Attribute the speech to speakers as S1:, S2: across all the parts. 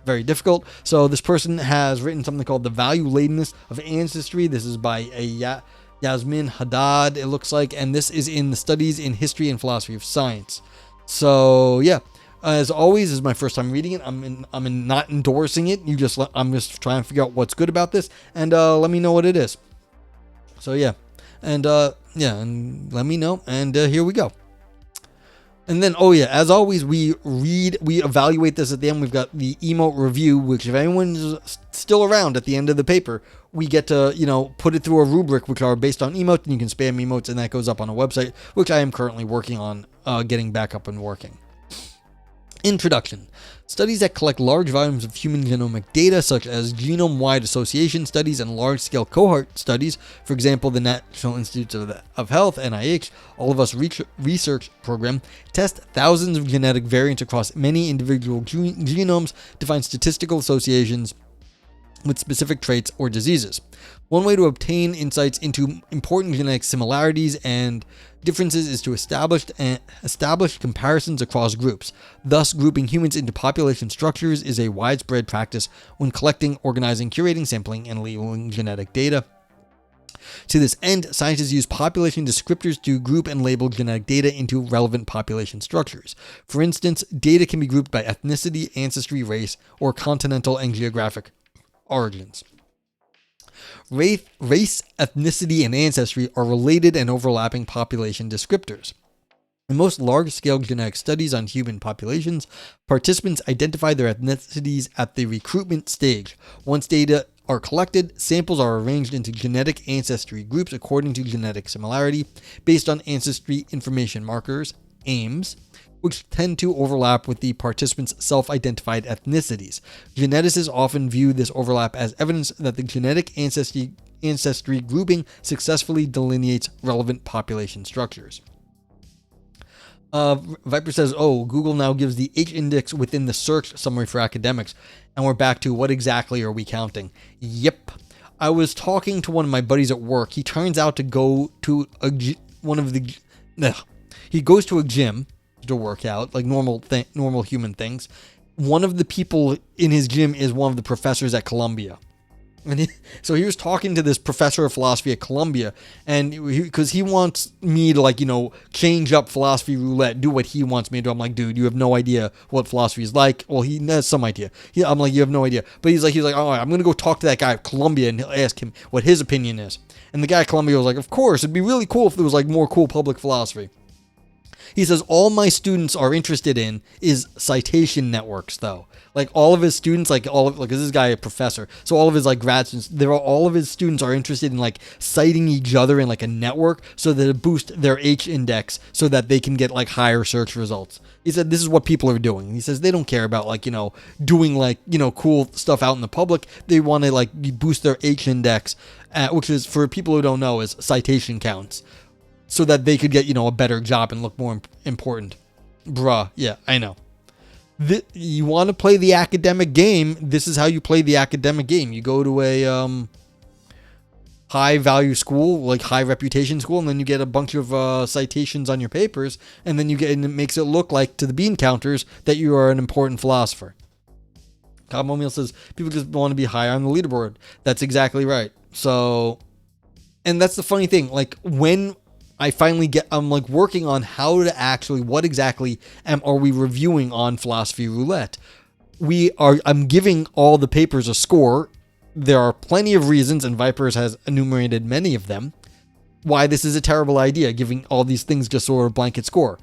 S1: very difficult. So this person has written something called The Value-Ladenness of Ancestry. This is by Yasmin Haddad, it looks like, and this is in the Studies in History and Philosophy of Science. So yeah, as always, this is my first time reading it. I'm not endorsing it. I'm just trying to figure out what's good about this, and let me know what it is. So yeah, and and let me know, and here we go. And then, as always, we evaluate this at the end. We've got the emote review, which if anyone's still around at the end of the paper, we get to, put it through a rubric, which are based on emotes, and you can spam emotes, and that goes up on a website, which I am currently working on getting back up and working. Introduction. Studies that collect large volumes of human genomic data, such as genome-wide association studies and large-scale cohort studies, for example, the National Institutes of Health, NIH, All of Us Research Program, test thousands of genetic variants across many individual genomes to find statistical associations with specific traits or diseases. One way to obtain insights into important genetic similarities and differences is to establish comparisons across groups. Thus, grouping humans into population structures is a widespread practice when collecting, organizing, curating, sampling, and labeling genetic data. To this end, scientists use population descriptors to group and label genetic data into relevant population structures. For instance, data can be grouped by ethnicity, ancestry, race, or continental and geographic origins. Race, ethnicity, and ancestry are related and overlapping population descriptors. In most large-scale genetic studies on human populations, participants identify their ethnicities at the recruitment stage. Once data are collected, samples are arranged into genetic ancestry groups according to genetic similarity, based on ancestry information markers, AIMs, which tend to overlap with the participants' self-identified ethnicities. Geneticists often view this overlap as evidence that the genetic ancestry grouping successfully delineates relevant population structures. Viper says, Google now gives the H-index within the search summary for academics, and we're back to what exactly are we counting? Yep. I was talking to one of my buddies at work. He turns out to go to he goes to a gym to work out, like normal human things. One of the people in his gym is one of the professors at Columbia. And so he was talking to this professor of philosophy at Columbia, and because he wants me to change up philosophy roulette, do what he wants me to do. I'm like, dude, you have no idea what philosophy is like. Well, he has some idea. I'm like, you have no idea. But he's like, all right, I'm gonna go talk to that guy at Columbia and ask him what his opinion is. And the guy at Columbia was like, of course, it'd be really cool if there was more cool public philosophy. He says, all my students are interested in is citation networks, though. All of his students, this is guy a professor, so all of his grad students, all of his students are interested in citing each other in a network so that it boosts their H-index so that they can get higher search results. He said this is what people are doing. He says they don't care about doing cool stuff out in the public. They want to boost their H-index, which is, for people who don't know, is citation counts, so that they could get, a better job and look more important. Bruh, yeah, I know. You want to play the academic game, this is how you play the academic game. You go to a high-value school, high reputation school, and then you get a bunch of citations on your papers, and then and it makes it look like, to the bean counters, that you are an important philosopher. Cabo says, people just want to be high on the leaderboard. That's exactly right. So, and that's the funny thing, when I finally I'm working on what exactly are we reviewing on Philosophy Roulette. I'm giving all the papers a score. There are plenty of reasons, and Vipers has enumerated many of them, why this is a terrible idea, giving all these things just sort of blanket score.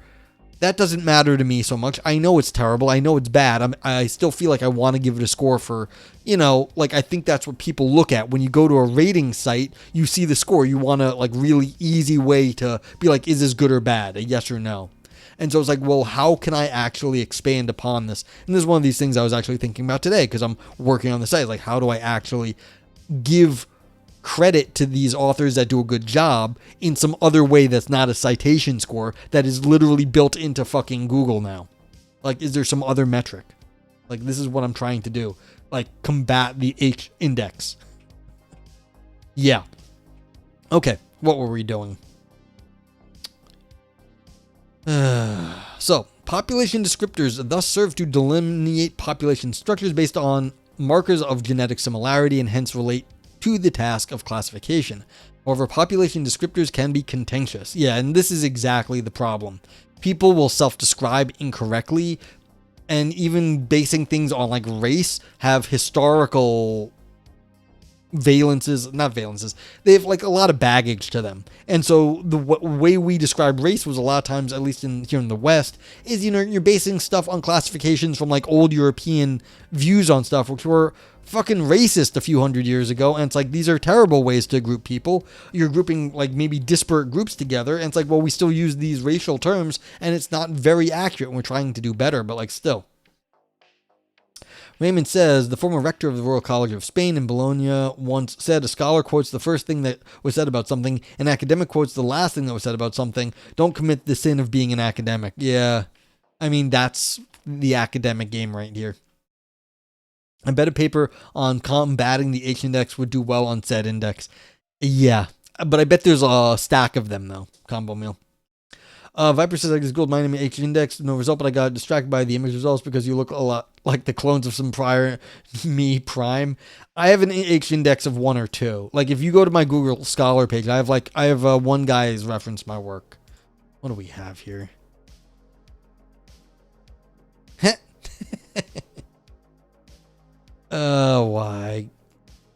S1: That doesn't matter to me so much. I know it's terrible. I know it's bad. I still feel like I want to give it a score for, I think that's what people look at. When you go to a rating site, you see the score. You want a really easy way to be is this good or bad? A yes or no. And so it's well, how can I actually expand upon this? And this is one of these things I was actually thinking about today because I'm working on the site. How do I actually give credit to these authors that do a good job in some other way that's not a citation score that is literally built into fucking Google now? Is there some other metric? This is what I'm trying to do. Combat the H-index. Yeah. Okay, what were we doing? So, Population descriptors thus serve to delineate population structures based on markers of genetic similarity and hence relate to the task of classification. However, population descriptors can be contentious. Yeah, and this is exactly the problem. People will self-describe incorrectly, and even basing things on like race have historical not valences. They have like a lot of baggage to them. And so the way we describe race was a lot of times, at least here in the West, is, you're basing stuff on classifications from like old European views on stuff, which were fucking racist a few hundred years ago. And it's like, these are terrible ways to group people. You're grouping like maybe disparate groups together. And it's like, well, we still use these racial terms and it's not very accurate. And we're trying to do better, but like still. Raymond says, the former rector of the Royal College of Spain in Bologna once said, a scholar quotes the first thing that was said about something, an academic quotes the last thing that was said about something. Don't commit the sin of being an academic. Yeah, I mean, that's the academic game right here. I bet a paper on combating the H-index would do well on said index. Yeah, but I bet there's a stack of them, though. Combo meal. Viper says, I just Googled my name H-index, no result, but I got distracted by the image results because you look a lot like the clones of some prior me prime. I have an H-index of 1 or 2. Like, if you go to my Google Scholar page, I have one guy's reference my work. What do we have here? Why?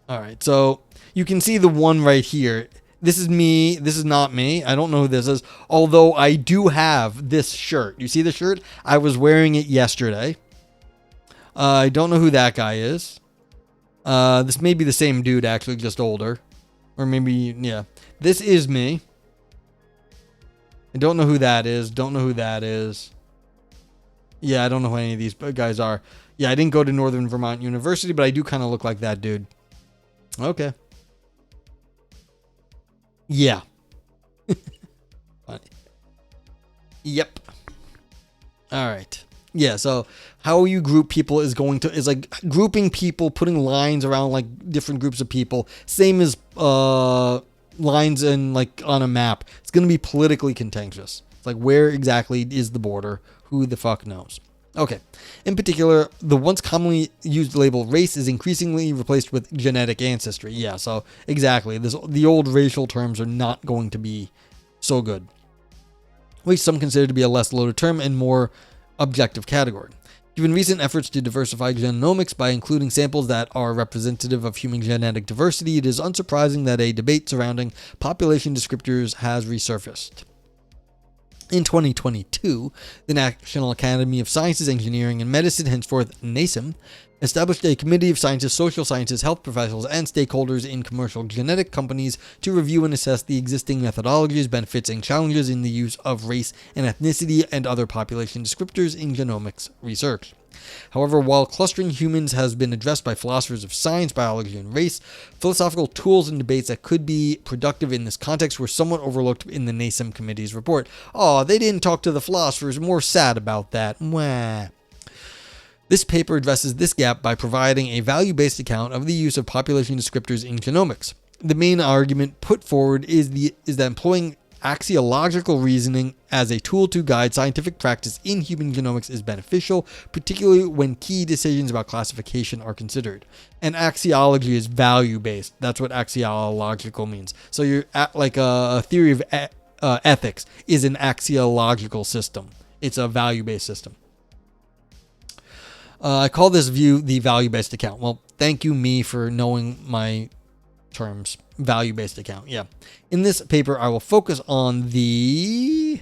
S1: All right, so you can see the one right here. This is me. This is not me. I don't know who this is. Although I do have this shirt. You see the shirt? I was wearing it yesterday. I don't know who that guy is. This may be the same dude, actually, just older. Or maybe, yeah. This is me. I don't know who that is. Don't know who that is. Yeah, I don't know who any of these guys are. Yeah, I didn't go to Northern Vermont University, but I do kind of look like that dude. Okay. Yeah. Funny. Yep. All right. Yeah, so how you group people is like grouping people, putting lines around like different groups of people. Same as lines in like on a map. It's going to be politically contentious. It's like, where exactly is the border? Who the fuck knows? Okay. In particular, the once commonly used label race is increasingly replaced with genetic ancestry. Yeah, so exactly. The old racial terms are not going to be so good. Which some consider to be a less loaded term and more objective category. Given recent efforts to diversify genomics by including samples that are representative of human genetic diversity, it is unsurprising that a debate surrounding population descriptors has resurfaced. In 2022, the National Academy of Sciences, Engineering, and Medicine, henceforth NASEM, established a committee of scientists, social scientists, health professionals, and stakeholders in commercial genetic companies to review and assess the existing methodologies, benefits, and challenges in the use of race and ethnicity and other population descriptors in genomics research. However, while clustering humans has been addressed by philosophers of science, biology, and race, philosophical tools and debates that could be productive in this context were somewhat overlooked in the NASEM committee's report. Oh, they didn't talk to the philosophers. More sad about that. Mwah. This paper addresses this gap by providing a value-based account of the use of population descriptors in genomics. The main argument put forward is that employing axiological reasoning as a tool to guide scientific practice in human genomics is beneficial, particularly when key decisions about classification are considered. And axiology is value-based. That's what axiological means. So you're like a theory of ethics is an axiological system. It's a value-based system. I call this view the value-based account. Well, thank you, me, for knowing my terms. Value-based account, yeah. In this paper, I will focus on the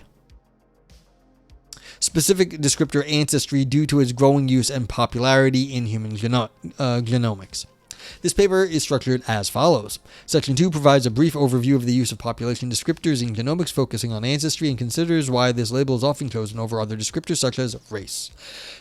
S1: specific descriptor ancestry due to its growing use and popularity in human genomics. This paper is structured as follows. Section 2 provides a brief overview of the use of population descriptors in genomics, focusing on ancestry, and considers why this label is often chosen over other descriptors such as race.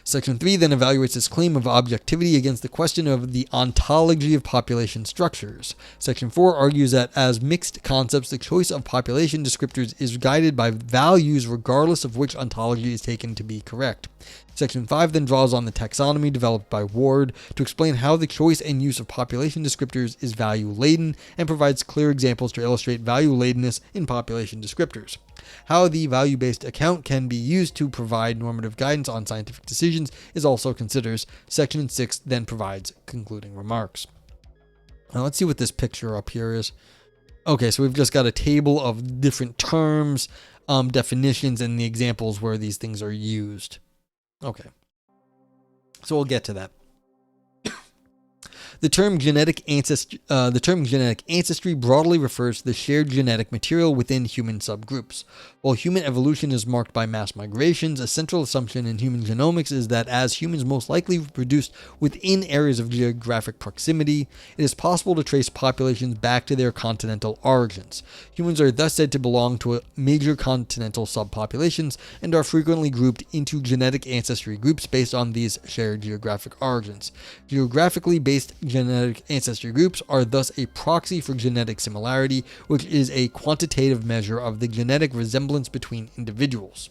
S1: Section 3 then evaluates its claim of objectivity against the question of the ontology of population structures. Section 4 argues that as mixed concepts, the choice of population descriptors is guided by values regardless of which ontology is taken to be correct. Section 5 then draws on the taxonomy developed by Ward to explain how the choice and use of population descriptors is value-laden and provides clear examples to illustrate value-ladenness in population descriptors. How the value-based account can be used to provide normative guidance on scientific decisions is also considered. Section 6 then provides concluding remarks. Now let's see what this picture up here is. Okay, so we've just got a table of different terms, definitions, and the examples where these things are used. Okay, so we'll get to that. The term genetic ancestry broadly refers to the shared genetic material within human subgroups. While human evolution is marked by mass migrations, a central assumption in human genomics is that as humans most likely reproduced within areas of geographic proximity, it is possible to trace populations back to their continental origins. Humans are thus said to belong to major continental subpopulations and are frequently grouped into genetic ancestry groups based on these shared geographic origins. Geographically based genetic ancestry groups are thus a proxy for genetic similarity, which is a quantitative measure of the genetic resemblance between individuals.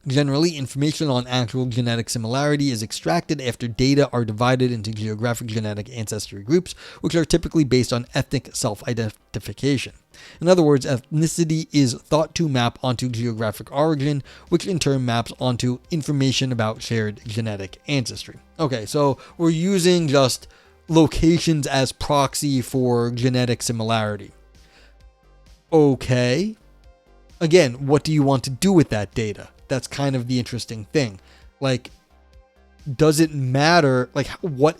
S1: Generally, information on actual genetic similarity is extracted after data are divided into geographic genetic ancestry groups, which are typically based on ethnic self-identification. In other words, ethnicity is thought to map onto geographic origin, which in turn maps onto information about shared genetic ancestry. Okay, so we're using just locations as proxy for genetic similarity. Okay. Again, what do you want to do with that data? That's kind of the interesting thing. Like, does it matter? Like, what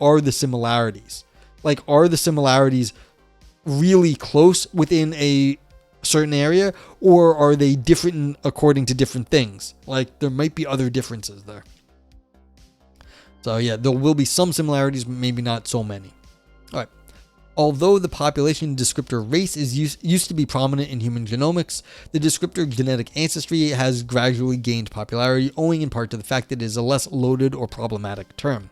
S1: are the similarities? Like, are the similarities really close within a certain area, or are they different according to different things? Like, there might be other differences there. So yeah, there will be some similarities, but maybe not so many. All right. Although the population descriptor race is used to be prominent in human genomics, the descriptor genetic ancestry has gradually gained popularity, owing in part to the fact that it is a less loaded or problematic term.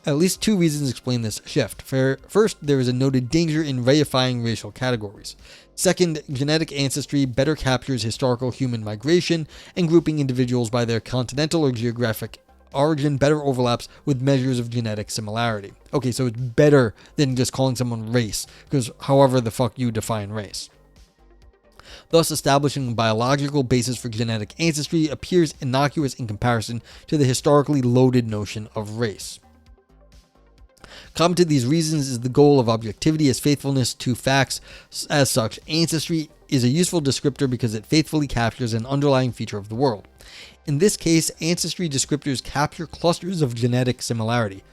S1: At least two reasons explain this shift. First, there is a noted danger in reifying racial categories. Second, genetic ancestry better captures historical human migration, and grouping individuals by their continental or geographic origin better overlaps with measures of genetic similarity. Okay, so it's better than just calling someone race, because however the fuck you define race. Thus, establishing a biological basis for genetic ancestry appears innocuous in comparison to the historically loaded notion of race. Common to these reasons is the goal of objectivity as faithfulness to facts. As such, ancestry is a useful descriptor because it faithfully captures an underlying feature of the world. In this case, ancestry descriptors capture clusters of genetic similarity.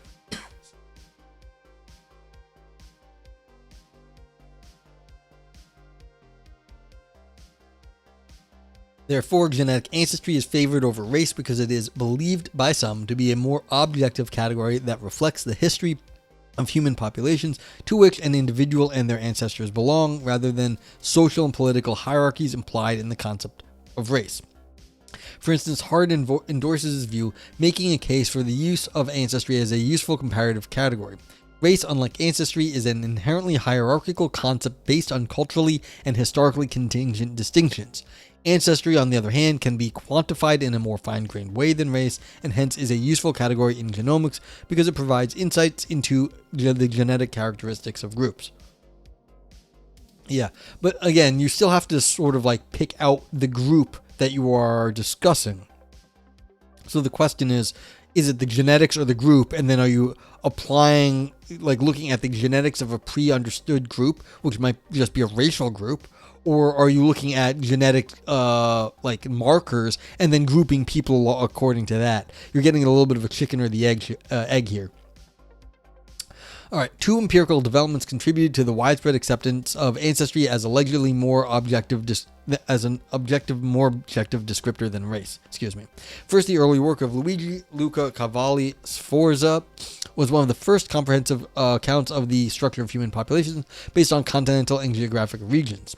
S1: Therefore, genetic ancestry is favored over race because it is believed by some to be a more objective category that reflects the history of human populations to which an individual and their ancestors belong, rather than social and political hierarchies implied in the concept of race. For instance, Haddad endorses his view, making a case for the use of ancestry as a useful comparative category. Race, unlike ancestry, is an inherently hierarchical concept based on culturally and historically contingent distinctions. Ancestry, on the other hand, can be quantified in a more fine-grained way than race, and hence is a useful category in genomics because it provides insights into the genetic characteristics of groups. Yeah, but again, you still have to sort of like pick out the group that you are discussing. So the question is it the genetics or the group? And then are you applying, like looking at the genetics of a pre-understood group, which might just be a racial group? Or are you looking at genetic like markers and then grouping people according to that? You're getting a little bit of a chicken or the egg here. All right, two empirical developments contributed to the widespread acceptance of ancestry as allegedly more objective more objective descriptor than race. First, the early work of Luigi Luca Cavalli Sforza was one of the first comprehensive accounts of the structure of human populations based on continental and geographic regions.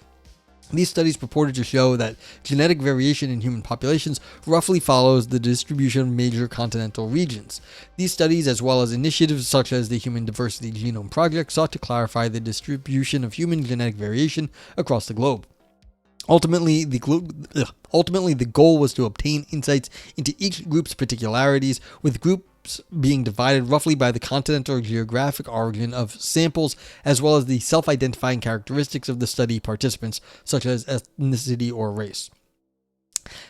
S1: These studies purported to show that genetic variation in human populations roughly follows the distribution of major continental regions. These studies, as well as initiatives such as the Human Diversity Genome Project, sought to clarify the distribution of human genetic variation across the globe. Ultimately, the goal was to obtain insights into each group's particularities, with group groups being divided roughly by the continental or geographic origin of samples, as well as the self-identifying characteristics of the study participants, such as ethnicity or race.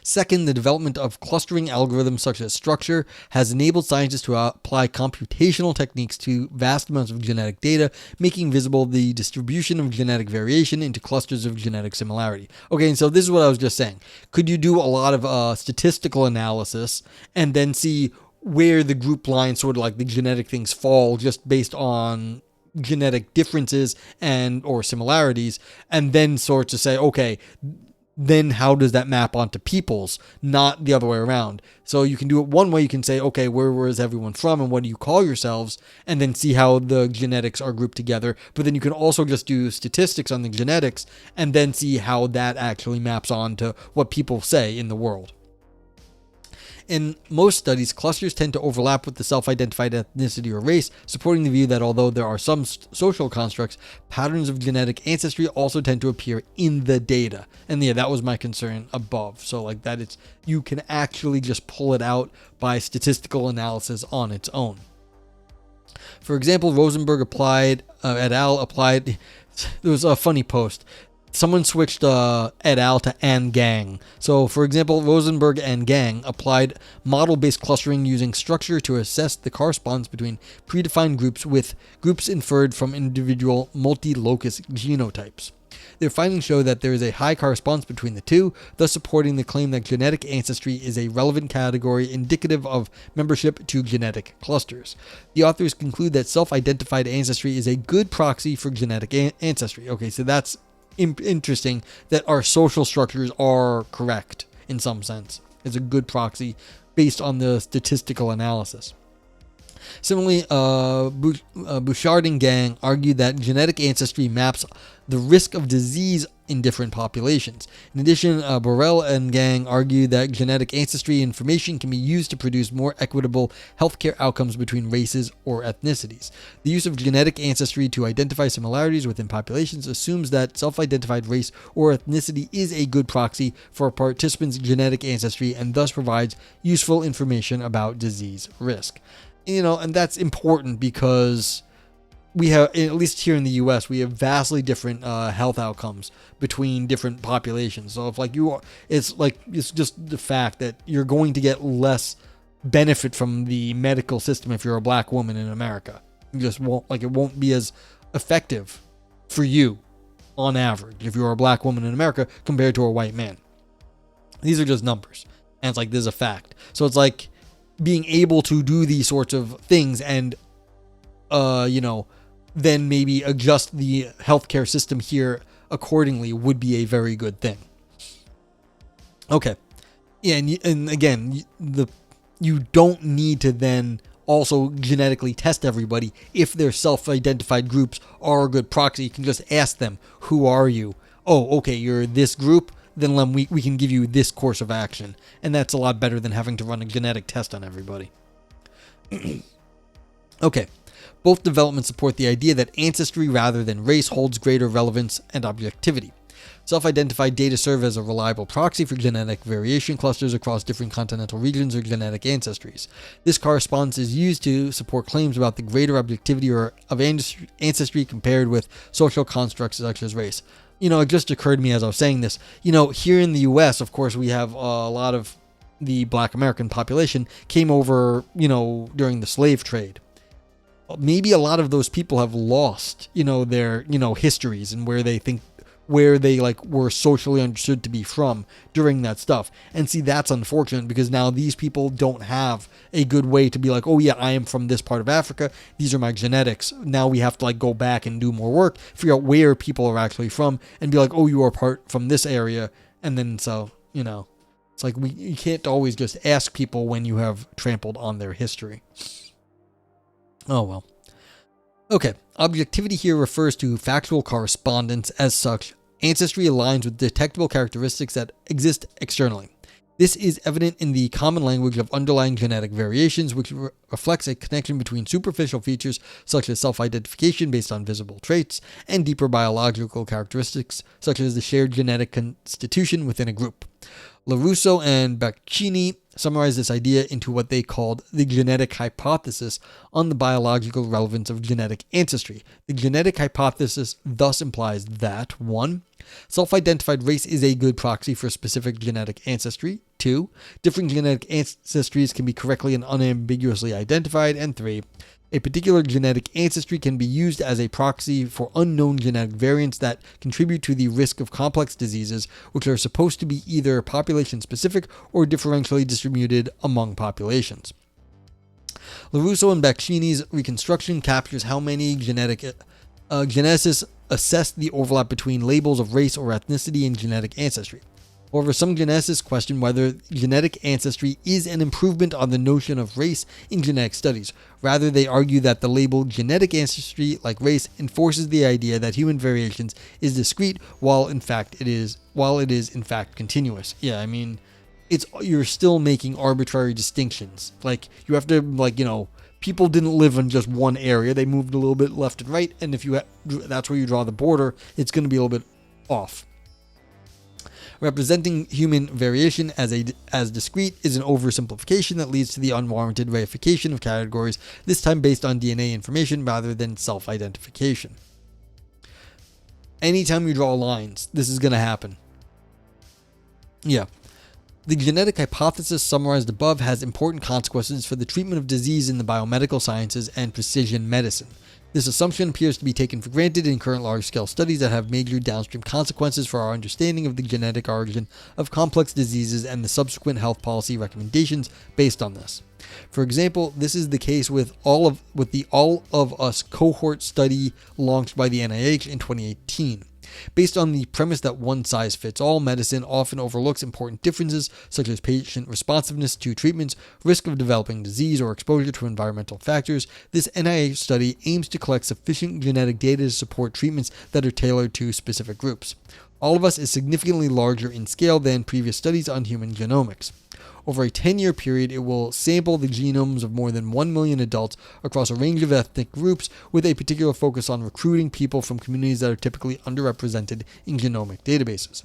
S1: Second, the development of clustering algorithms such as structure has enabled scientists to apply computational techniques to vast amounts of genetic data, making visible the distribution of genetic variation into clusters of genetic similarity. Okay, and so this is what I was just saying. Could you do a lot of statistical analysis and then see where the group lines, sort of like the genetic things, fall just based on genetic differences and or similarities, and then sort of say, okay, then how does that map onto people's, not the other way around? So you can do it one way. You can say, okay, where is everyone from and what do you call yourselves? And then see how the genetics are grouped together. But then you can also just do statistics on the genetics and then see how that actually maps onto what people say in the world. In most studies, clusters tend to overlap with the self-identified ethnicity or race, supporting the view that although there are some social constructs, patterns of genetic ancestry also tend to appear in the data. And yeah, that was my concern above. So like that, it's you can actually just pull it out by statistical analysis on its own. For example, Rosenberg et al. Applied. There was a funny post. Someone switched et al. To and gang. So, for example, Rosenberg and gang applied model-based clustering using structure to assess the correspondence between predefined groups with groups inferred from individual multi-locus genotypes. Their findings show that there is a high correspondence between the two, thus supporting the claim that genetic ancestry is a relevant category indicative of membership to genetic clusters. The authors conclude that self-identified ancestry is a good proxy for genetic ancestry. Okay, so that's interesting that our social structures are correct in some sense. It's a good proxy based on the statistical analysis. Similarly, Bouchard and gang argued that genetic ancestry maps the risk of disease in different populations. In addition, Borrell and gang argued that genetic ancestry information can be used to produce more equitable healthcare outcomes between races or ethnicities. The use of genetic ancestry to identify similarities within populations assumes that self-identified race or ethnicity is a good proxy for a participant's genetic ancestry and thus provides useful information about disease risk. And that's important because we have, at least here in the U.S., we have vastly different health outcomes between different populations. So if it's just the fact that you're going to get less benefit from the medical system if you're a black woman in America. You just won't, it won't be as effective for you on average if you're a black woman in America compared to a white man. These are just numbers. And it's there's a fact. So it's being able to do these sorts of things and, then maybe adjust the healthcare system here accordingly would be a very good thing. Okay. Yeah, and again, you don't need to then also genetically test everybody if their self-identified groups are a good proxy. You can just ask them, who are you? Oh, okay, you're this group? Then we can give you this course of action. And that's a lot better than having to run a genetic test on everybody. Okay. Both developments support the idea that ancestry rather than race holds greater relevance and objectivity. Self-identified data serve as a reliable proxy for genetic variation clusters across different continental regions or genetic ancestries. This correspondence is used to support claims about the greater objectivity of ancestry compared with social constructs such as race. It just occurred to me as I was saying this, here in the U.S., of course, we have a lot of the Black American population came over, during the slave trade. Maybe a lot of those people have lost, their, histories and where they were socially understood to be from during that stuff. And see, that's unfortunate because now these people don't have a good way to be oh yeah, I am from this part of Africa. These are my genetics. Now we have to go back and do more work, figure out where people are actually from and be oh, you are part from this area. And then, so, it's you can't always just ask people when you have trampled on their history. Oh, well. Okay, objectivity here refers to factual correspondence. As such, ancestry aligns with detectable characteristics that exist externally. This is evident in the common language of underlying genetic variations, which reflects a connection between superficial features such as self-identification based on visible traits and deeper biological characteristics such as the shared genetic constitution within a group. LaRusso and Bacchini summarized this idea into what they called the genetic hypothesis on the biological relevance of genetic ancestry. The genetic hypothesis thus implies that 1. Self-identified race is a good proxy for specific genetic ancestry. 2. Different genetic ancestries can be correctly and unambiguously identified. And 3. A particular genetic ancestry can be used as a proxy for unknown genetic variants that contribute to the risk of complex diseases, which are supposed to be either population-specific or differentially distributed among populations. LaRusso and Bacchini's reconstruction captures how many geneticists assess the overlap between labels of race or ethnicity and genetic ancestry. However, some geneticists question whether genetic ancestry is an improvement on the notion of race in genetic studies. Rather, they argue that the label genetic ancestry, like race, enforces the idea that human variations is discrete while it is in fact continuous. Yeah, I mean, you're still making arbitrary distinctions. Like, you have to, people didn't live in just one area. They moved a little bit left and right, and if that's where you draw the border, it's going to be a little bit off. Representing human variation as discrete is an oversimplification that leads to the unwarranted reification of categories, this time based on DNA information rather than self-identification. Anytime you draw lines, this is going to happen. Yeah. The genetic hypothesis summarized above has important consequences for the treatment of disease in the biomedical sciences and precision medicine. This assumption appears to be taken for granted in current large-scale studies that have major downstream consequences for our understanding of the genetic origin of complex diseases and the subsequent health policy recommendations based on this. For example, this is the case with the All of Us cohort study launched by the NIH in 2018. Based on the premise that one-size-fits-all medicine often overlooks important differences such as patient responsiveness to treatments, risk of developing disease, or exposure to environmental factors, this NIH study aims to collect sufficient genetic data to support treatments that are tailored to specific groups. All of Us is significantly larger in scale than previous studies on human genomics. Over a 10-year period, it will sample the genomes of more than 1 million adults across a range of ethnic groups with a particular focus on recruiting people from communities that are typically underrepresented in genomic databases.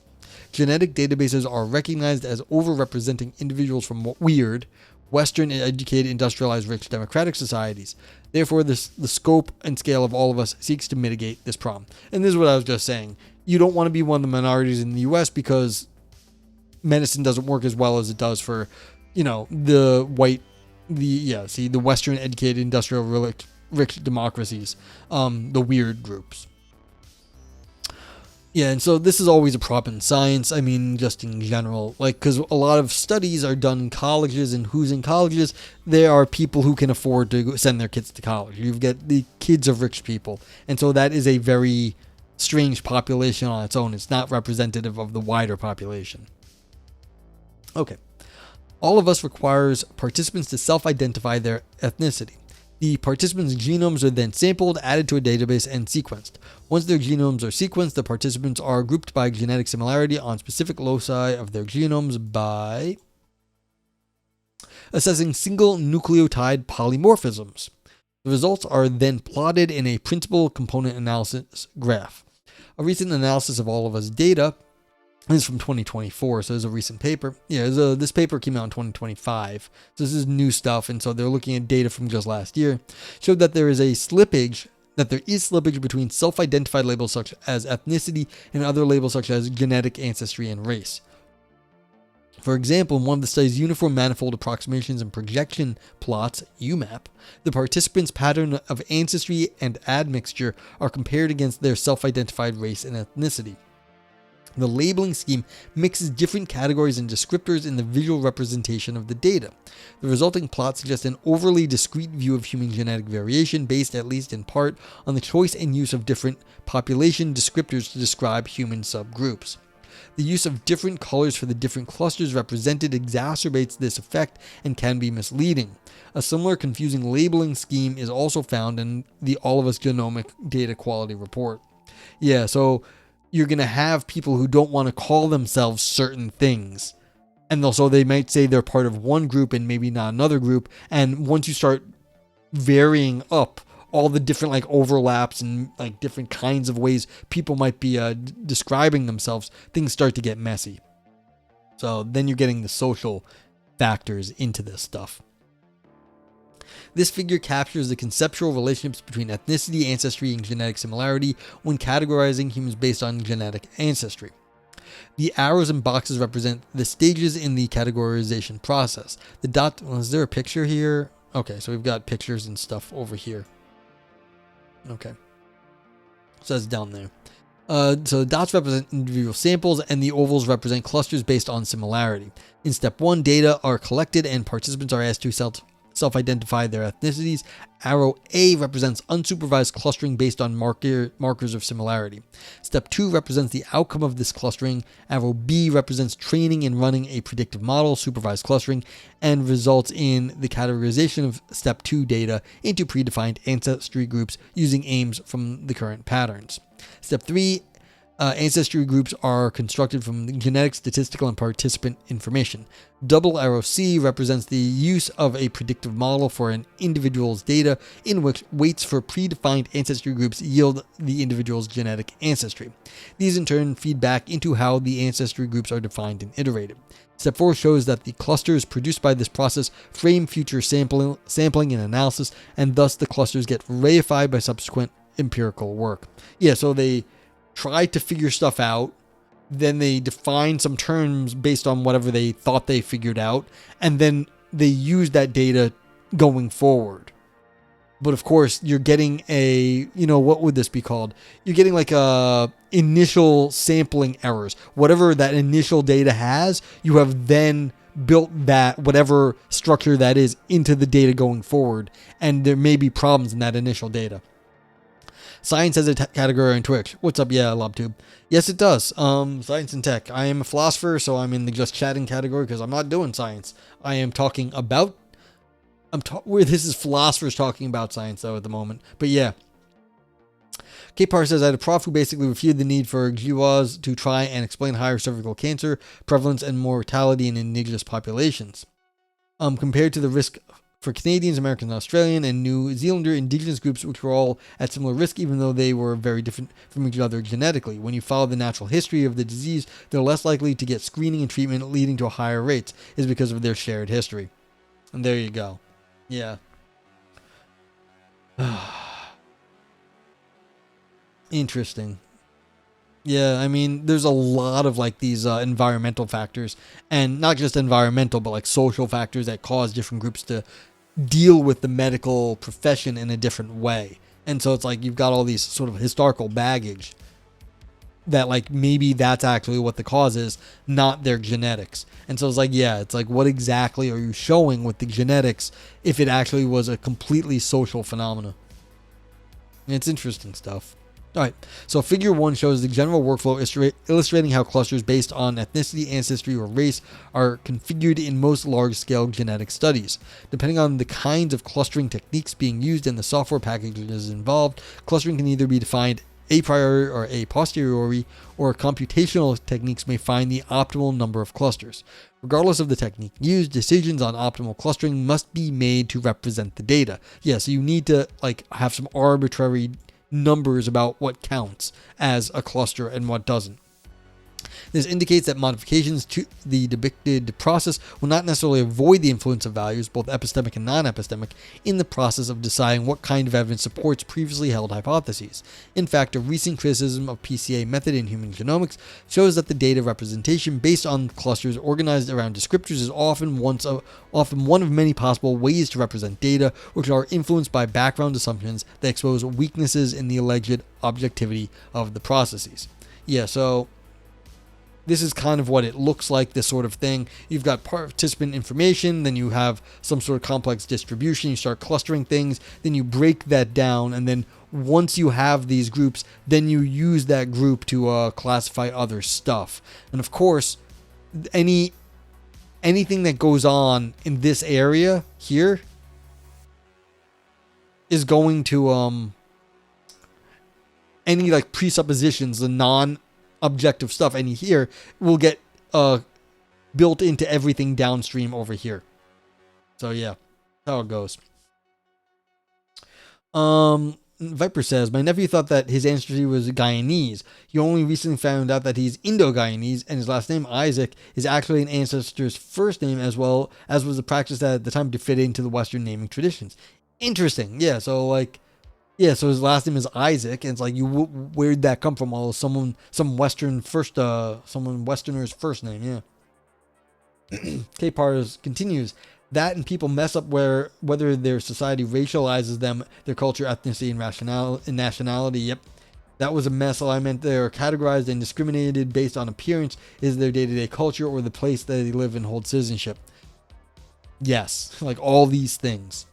S1: Genetic databases are recognized as overrepresenting individuals from weird, Western educated, industrialized, rich democratic societies. Therefore, the scope and scale of All of Us seeks to mitigate this problem. And this is what I was just saying. You don't want to be one of the minorities in the U.S. because medicine doesn't work as well as it does for, the Western educated, industrial, rich democracies, the weird groups. Yeah, and so this is always a problem in science. I mean, just in general, because a lot of studies are done in colleges, and who's in colleges, there are people who can afford to send their kids to college. You've got the kids of rich people, and so that is a very strange population on its own. It's not representative of the wider population. Okay. All of Us requires participants to self-identify their ethnicity. The participants' genomes are then sampled, added to a database, and sequenced. Once their genomes are sequenced, the participants are grouped by genetic similarity on specific loci of their genomes by assessing single nucleotide polymorphisms. The results are then plotted in a principal component analysis graph. A recent analysis of All of Us data, this is from 2024, so it's a recent paper. This paper came out in 2025, so this is new stuff, and so they're looking at data from just last year. Showed that there is slippage between self-identified labels such as ethnicity and other labels such as genetic ancestry and race. For example, in one of the study's uniform manifold approximations and projection plots, UMAP, the participants' pattern of ancestry and admixture are compared against their self-identified race and ethnicity. The labeling scheme mixes different categories and descriptors in the visual representation of the data. The resulting plot suggests an overly discrete view of human genetic variation based, at least in part, on the choice and use of different population descriptors to describe human subgroups. The use of different colors for the different clusters represented exacerbates this effect and can be misleading. A similar confusing labeling scheme is also found in the All of Us Genomic Data Quality Report. Yeah, so you're going to have people who don't want to call themselves certain things. And also they might say they're part of one group and maybe not another group. And once you start varying up all the different overlaps and different kinds of ways people might be describing themselves, things start to get messy. So then you're getting the social factors into this stuff. This figure captures the conceptual relationships between ethnicity, ancestry, and genetic similarity when categorizing humans based on genetic ancestry. The arrows and boxes represent the stages in the categorization process. The dot, well, is there a picture here? Okay, so we've got pictures and stuff over here. Okay. So that's down there. So the dots represent individual samples and the ovals represent clusters based on similarity. In step 1, data are collected and participants are asked to self-identify their ethnicities. Arrow A represents unsupervised clustering based on markers of similarity. Step 2 represents the outcome of this clustering. Arrow B represents training and running a predictive model, supervised clustering, and results in the categorization of step 2 data into predefined ancestry groups using aims from the current patterns. Step 3, ancestry groups are constructed from genetic, statistical, and participant information. Double arrow C represents the use of a predictive model for an individual's data in which weights for predefined ancestry groups yield the individual's genetic ancestry. These in turn feed back into how the ancestry groups are defined and iterated. Step 4 shows that the clusters produced by this process frame future sampling and analysis, and thus the clusters get reified by subsequent empirical work. Yeah, so they try to figure stuff out, then they define some terms based on whatever they thought they figured out, and then they use that data going forward. But of course, you're getting what would this be called? You're getting like a initial sampling errors. Whatever that initial data has, you have then built that, whatever structure that is, into the data going forward, and there may be problems in that initial data. Science has a category on Twitch. What's up? Yeah, LobTube. Yes, it does. Science and tech. I am a philosopher, so I'm in the just chatting category because I'm not doing science. I am talking about... this is philosophers talking about science, though, at the moment. But yeah. K-Par says, I had a prof who basically refuted the need for GWAS to try and explain higher cervical cancer prevalence and mortality in indigenous populations. Compared to the risk for Canadians, Americans, Australian, and New Zealander indigenous groups, which were all at similar risk, even though they were very different from each other genetically. When you follow the natural history of the disease, they're less likely to get screening and treatment, leading to higher rates, is because of their shared history. And there you go. Yeah. Interesting. Yeah, I mean, there's a lot of like these environmental factors, and not just environmental, but like social factors that cause different groups to deal with the medical profession in a different way. And so it's like you've got all these sort of historical baggage that like maybe that's actually what the cause is, not their genetics. And so it's like, yeah, it's like what exactly are you showing with the genetics if it actually was a completely social phenomena? It's interesting stuff. All right, so figure 1 shows the general workflow illustrating how clusters based on ethnicity, ancestry, or race are configured in most large-scale genetic studies. Depending on the kinds of clustering techniques being used and the software packages involved, clustering can either be defined a priori or a posteriori, or computational techniques may find the optimal number of clusters. Regardless of the technique used, decisions on optimal clustering must be made to represent the data. Yeah, so you need to like have some arbitrary numbers about what counts as a cluster and what doesn't. This indicates that modifications to the depicted process will not necessarily avoid the influence of values, both epistemic and non-epistemic, in the process of deciding what kind of evidence supports previously held hypotheses. In fact, a recent criticism of PCA method in human genomics shows that the data representation based on clusters organized around descriptors is often one of many possible ways to represent data, which are influenced by background assumptions that expose weaknesses in the alleged objectivity of the processes. Yeah, so this is kind of what it looks like, this sort of thing. You've got participant information, then you have some sort of complex distribution, you start clustering things, then you break that down, and then once you have these groups, then you use that group to classify other stuff. And of course, anything that goes on in this area here is going to any like presuppositions, the non-objective stuff, any here will get built into everything downstream over here. So yeah, that's how it goes. Viper says, my nephew thought that his ancestry was Guyanese. He only recently found out that he's Indo-Guyanese, and his last name, Isaac, is actually an ancestor's first name, as well as was the practice at the time to fit into the Western naming traditions. Interesting. Yeah, so like, yeah, so his last name is Isaac, and it's like, where'd that come from? Well, some Westerner's first name, yeah. K-Pars continues, that and people mess up whether their society racializes them, their culture, ethnicity, and nationality. Yep, that was a mess. I meant they are categorized and discriminated based on appearance, is their day-to-day culture, or the place that they live and hold citizenship. Yes, like all these things.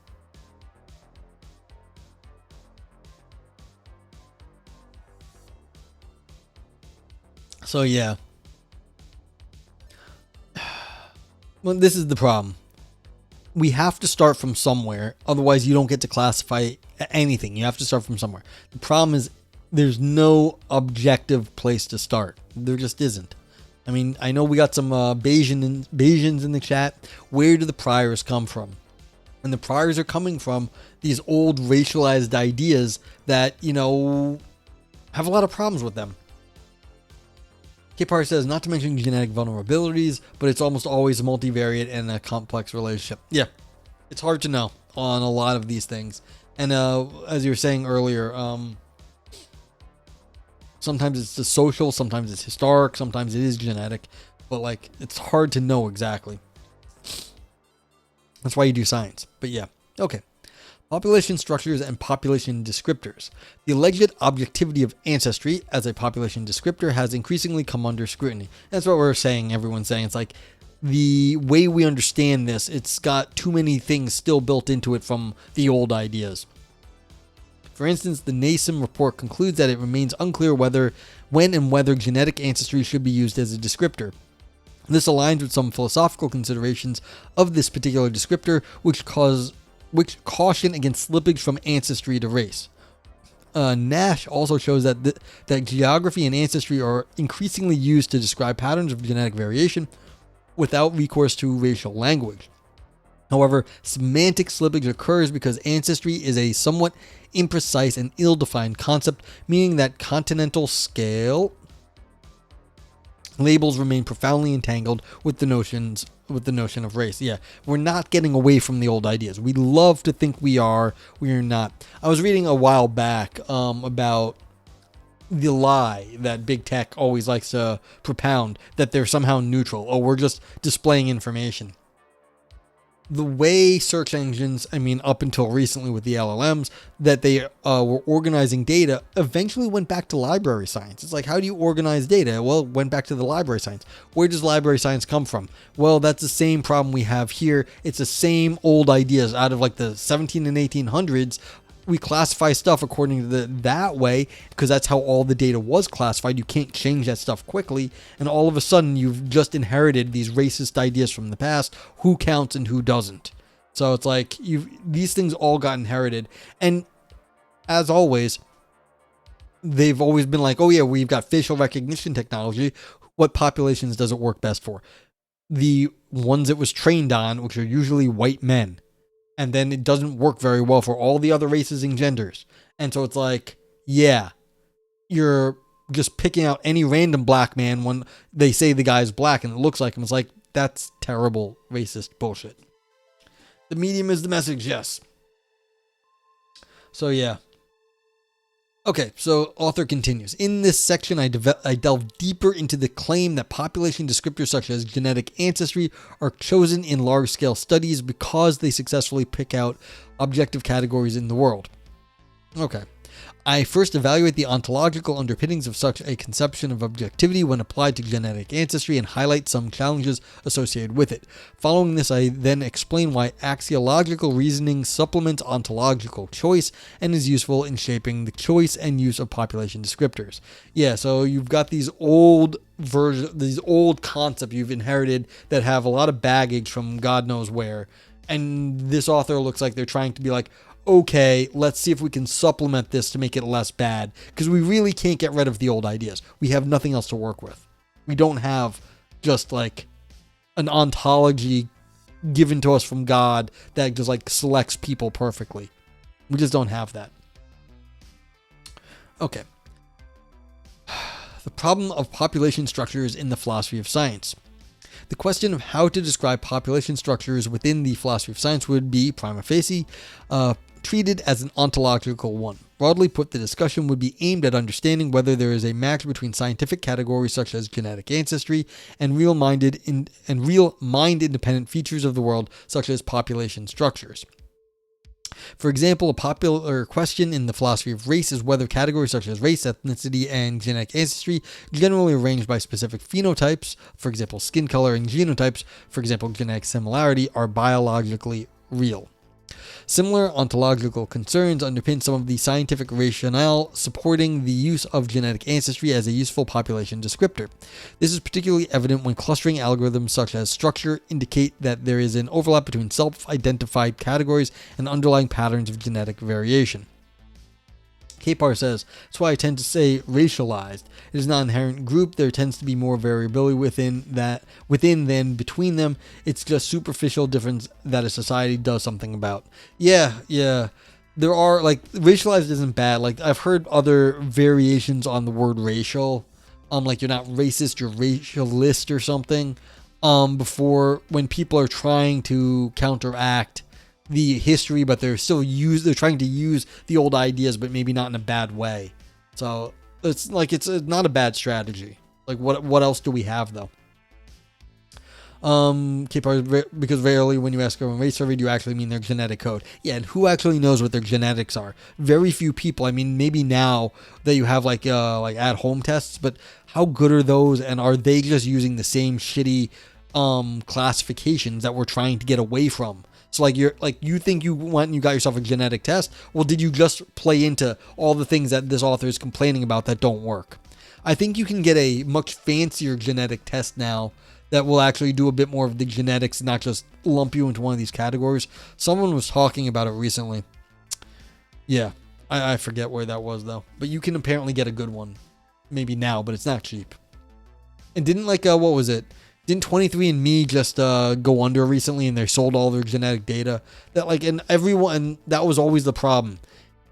S1: So yeah. Well, this is the problem. We have to start from somewhere, otherwise you don't get to classify anything. You have to start from somewhere. The problem is there's no objective place to start. There just isn't. I mean, I know we got some Bayesians in the chat. Where do the priors come from? And the priors are coming from these old racialized ideas that, you know, have a lot of problems with them. K-Par says, not to mention genetic vulnerabilities, but it's almost always a multivariate and a complex relationship. Yeah, it's hard to know on a lot of these things. And as you were saying earlier, sometimes it's the social, sometimes it's historic, sometimes it is genetic, but like it's hard to know exactly. That's why you do science. But yeah, okay. Population structures and population descriptors. The alleged objectivity of ancestry as a population descriptor has increasingly come under scrutiny. That's what we're saying, everyone's saying. It's like the way we understand this, it's got too many things still built into it from the old ideas. For instance, the NASEM report concludes that it remains unclear when and whether genetic ancestry should be used as a descriptor. This aligns with some philosophical considerations of this particular descriptor, which caution against slippage from ancestry to race. Nash also shows that geography and ancestry are increasingly used to describe patterns of genetic variation without recourse to racial language. However, semantic slippage occurs because ancestry is a somewhat imprecise and ill-defined concept, meaning that continental scale labels remain profoundly entangled with the notion of race. Yeah, we're not getting away from the old ideas. We love to think we are not. I was reading a while back about the lie that big tech always likes to propound, that they're somehow neutral. Oh, we're just displaying information. The way search engines, I mean, up until recently with the LLMs, that they were organizing data, eventually went back to library science. It's like, how do you organize data? Well, it went back to the library science. Where does library science come from? Well, that's the same problem we have here. It's the same old ideas out of like the 17 and 1800s. We classify stuff according to that way because that's how all the data was classified. You can't change that stuff quickly. And all of a sudden, you've just inherited these racist ideas from the past. Who counts and who doesn't? So it's like these things all got inherited. And as always, they've always been like, oh yeah, we've got facial recognition technology. What populations does it work best for? The ones it was trained on, which are usually white men. And then it doesn't work very well for all the other races and genders. And so it's like, yeah, you're just picking out any random black man when they say the guy's black and it looks like him. It's like, that's terrible racist bullshit. The medium is the message, yes. So yeah. Okay, so author continues. In this section, I delve deeper into the claim that population descriptors such as genetic ancestry are chosen in large-scale studies because they successfully pick out objective categories in the world. Okay. I first evaluate the ontological underpinnings of such a conception of objectivity when applied to genetic ancestry and highlight some challenges associated with it. Following this, I then explain why axiological reasoning supplements ontological choice and is useful in shaping the choice and use of population descriptors. Yeah, so you've got these old concepts you've inherited that have a lot of baggage from God knows where. And this author looks like they're trying to be like, okay, let's see if we can supplement this to make it less bad, because we really can't get rid of the old ideas. We have nothing else to work with. We don't have just like an ontology given to us from God that just like selects people perfectly. We just don't have that. Okay. The problem of population structures in the philosophy of science. The question of how to describe population structures within the philosophy of science would be, prima facie, treated as an ontological one. Broadly put, the discussion would be aimed at understanding whether there is a match between scientific categories such as genetic ancestry and real mind-independent features of the world such as population structures. For example, a popular question in the philosophy of race is whether categories such as race, ethnicity, and genetic ancestry, generally arranged by specific phenotypes, for example skin color, and genotypes, for example genetic similarity, are biologically real. Similar ontological concerns underpin some of the scientific rationale supporting the use of genetic ancestry as a useful population descriptor. This is particularly evident when clustering algorithms such as structure indicate that there is an overlap between self-identified categories and underlying patterns of genetic variation. Kapar says, that's why I tend to say racialized. It is not an inherent group. There tends to be more variability within than between them. It's just superficial difference that a society does something about. Yeah. There are, like, racialized isn't bad. Like, I've heard other variations on the word racial. Like, you're not racist, you're racialist or something. Before, when people are trying to counteract the history, but they're trying to use the old ideas, but maybe not in a bad way. So it's not a bad strategy. Like, what else do we have though? Because rarely when you ask a race survey, do you actually mean their genetic code? Yeah, and who actually knows what their genetics are? Very few people. I mean, maybe now that you have like at-home tests, but how good are those? And are they just using the same shitty classifications that we're trying to get away from? So you think you went and you got yourself a genetic test? Well, did you just play into all the things that this author is complaining about that don't work? I think you can get a much fancier genetic test now that will actually do a bit more of the genetics and not just lump you into one of these categories. Someone was talking about it recently. Yeah, I forget where that was though. But you can apparently get a good one. Maybe now, but it's not cheap. And didn't what was it? Didn't 23andMe just go under recently and they sold all their genetic data? And that was always the problem.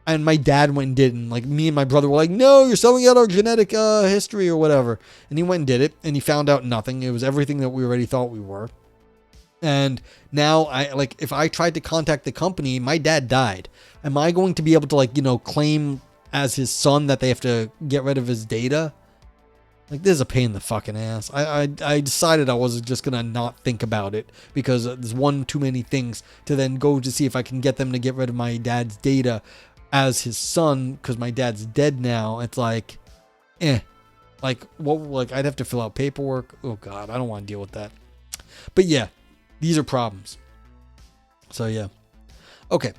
S1: And my dad went and did it, and me and my brother were like, no, you're selling out our genetic history or whatever. And he went and did it, and he found out nothing. It was everything that we already thought we were. And now if I tried to contact the company, my dad died. Am I going to be able to claim as his son that they have to get rid of his data? This is a pain in the fucking ass. I decided I was just gonna not think about it because there's one too many things to then go to see if I can get them to get rid of my dad's data as his son, because my dad's dead now. It's I'd have to fill out paperwork. Oh god, I don't want to deal with that. But yeah, these are problems. So yeah. Okay.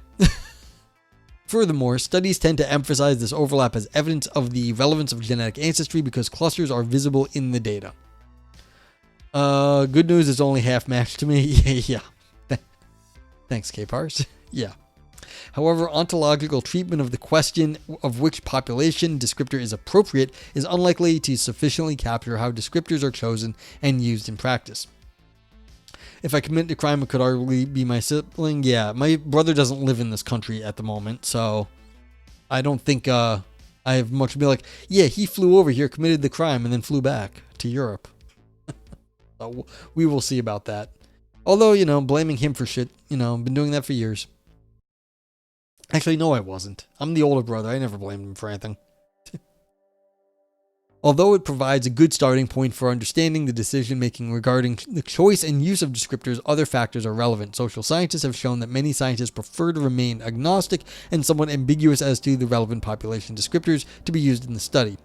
S1: Furthermore, studies tend to emphasize this overlap as evidence of the relevance of genetic ancestry because clusters are visible in the data. Good news is only half matched to me. Yeah. Thanks, K-Pars. Yeah. However, ontological treatment of the question of which population descriptor is appropriate is unlikely to sufficiently capture how descriptors are chosen and used in practice. If I commit a crime, it could arguably be my sibling. Yeah, my brother doesn't live in this country at the moment, so I don't think I have much to be like, yeah, he flew over here, committed the crime, and then flew back to Europe. So we will see about that. Although, blaming him for shit, been doing that for years. Actually, no, I wasn't. I'm the older brother. I never blamed him for anything. Although it provides a good starting point for understanding the decision-making regarding the choice and use of descriptors, other factors are relevant. Social scientists have shown that many scientists prefer to remain agnostic and somewhat ambiguous as to the relevant population descriptors to be used in a study.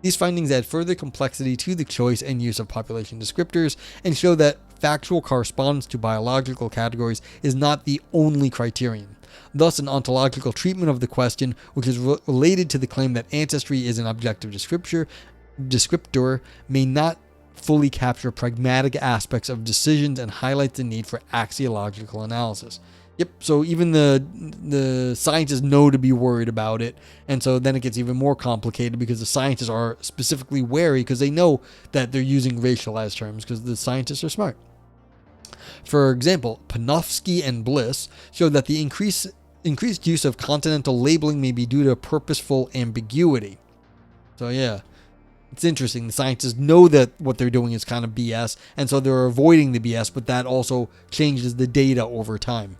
S1: These findings add further complexity to the choice and use of population descriptors and show that factual correspondence to biological categories is not the only criterion. Thus, an ontological treatment of the question, which is related to the claim that ancestry is an objective descriptor, may not fully capture pragmatic aspects of decisions and highlight the need for axiological analysis. Yep, so even the scientists know to be worried about it, and so then it gets even more complicated because the scientists are specifically wary because they know that they're using racialized terms because the scientists are smart. For example, Panofsky and Bliss showed that the increase increased use of continental labeling may be due to purposeful ambiguity. So yeah, it's interesting. The scientists know that what they're doing is kind of BS, and so they're avoiding the BS, but that also changes the data over time.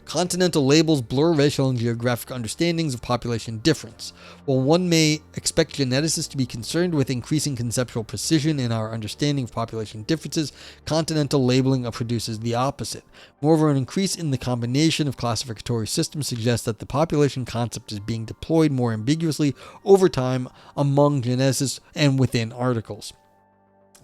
S1: Continental labels blur racial and geographic understandings of population difference. While one may expect geneticists to be concerned with increasing conceptual precision in our understanding of population differences, continental labeling produces the opposite. Moreover, an increase in the combination of classificatory systems suggests that the population concept is being deployed more ambiguously over time among geneticists and within articles.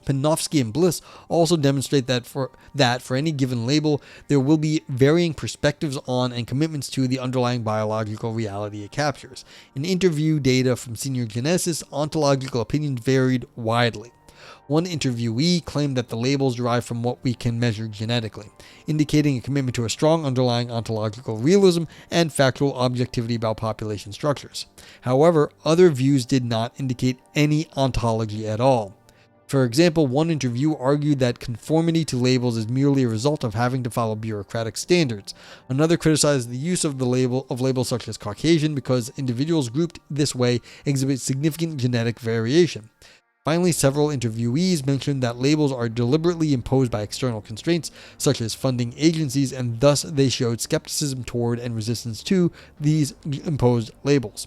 S1: Panofsky and Bliss also demonstrate that for any given label, there will be varying perspectives on and commitments to the underlying biological reality it captures. In interview data from senior geneticists, ontological opinions varied widely. One interviewee claimed that the labels derive from what we can measure genetically, indicating a commitment to a strong underlying ontological realism and factual objectivity about population structures. However, other views did not indicate any ontology at all. For example, one interview argued that conformity to labels is merely a result of having to follow bureaucratic standards. Another criticized the use of labels such as Caucasian because individuals grouped this way exhibit significant genetic variation. Finally, several interviewees mentioned that labels are deliberately imposed by external constraints, such as funding agencies, and thus they showed skepticism toward and resistance to these imposed labels.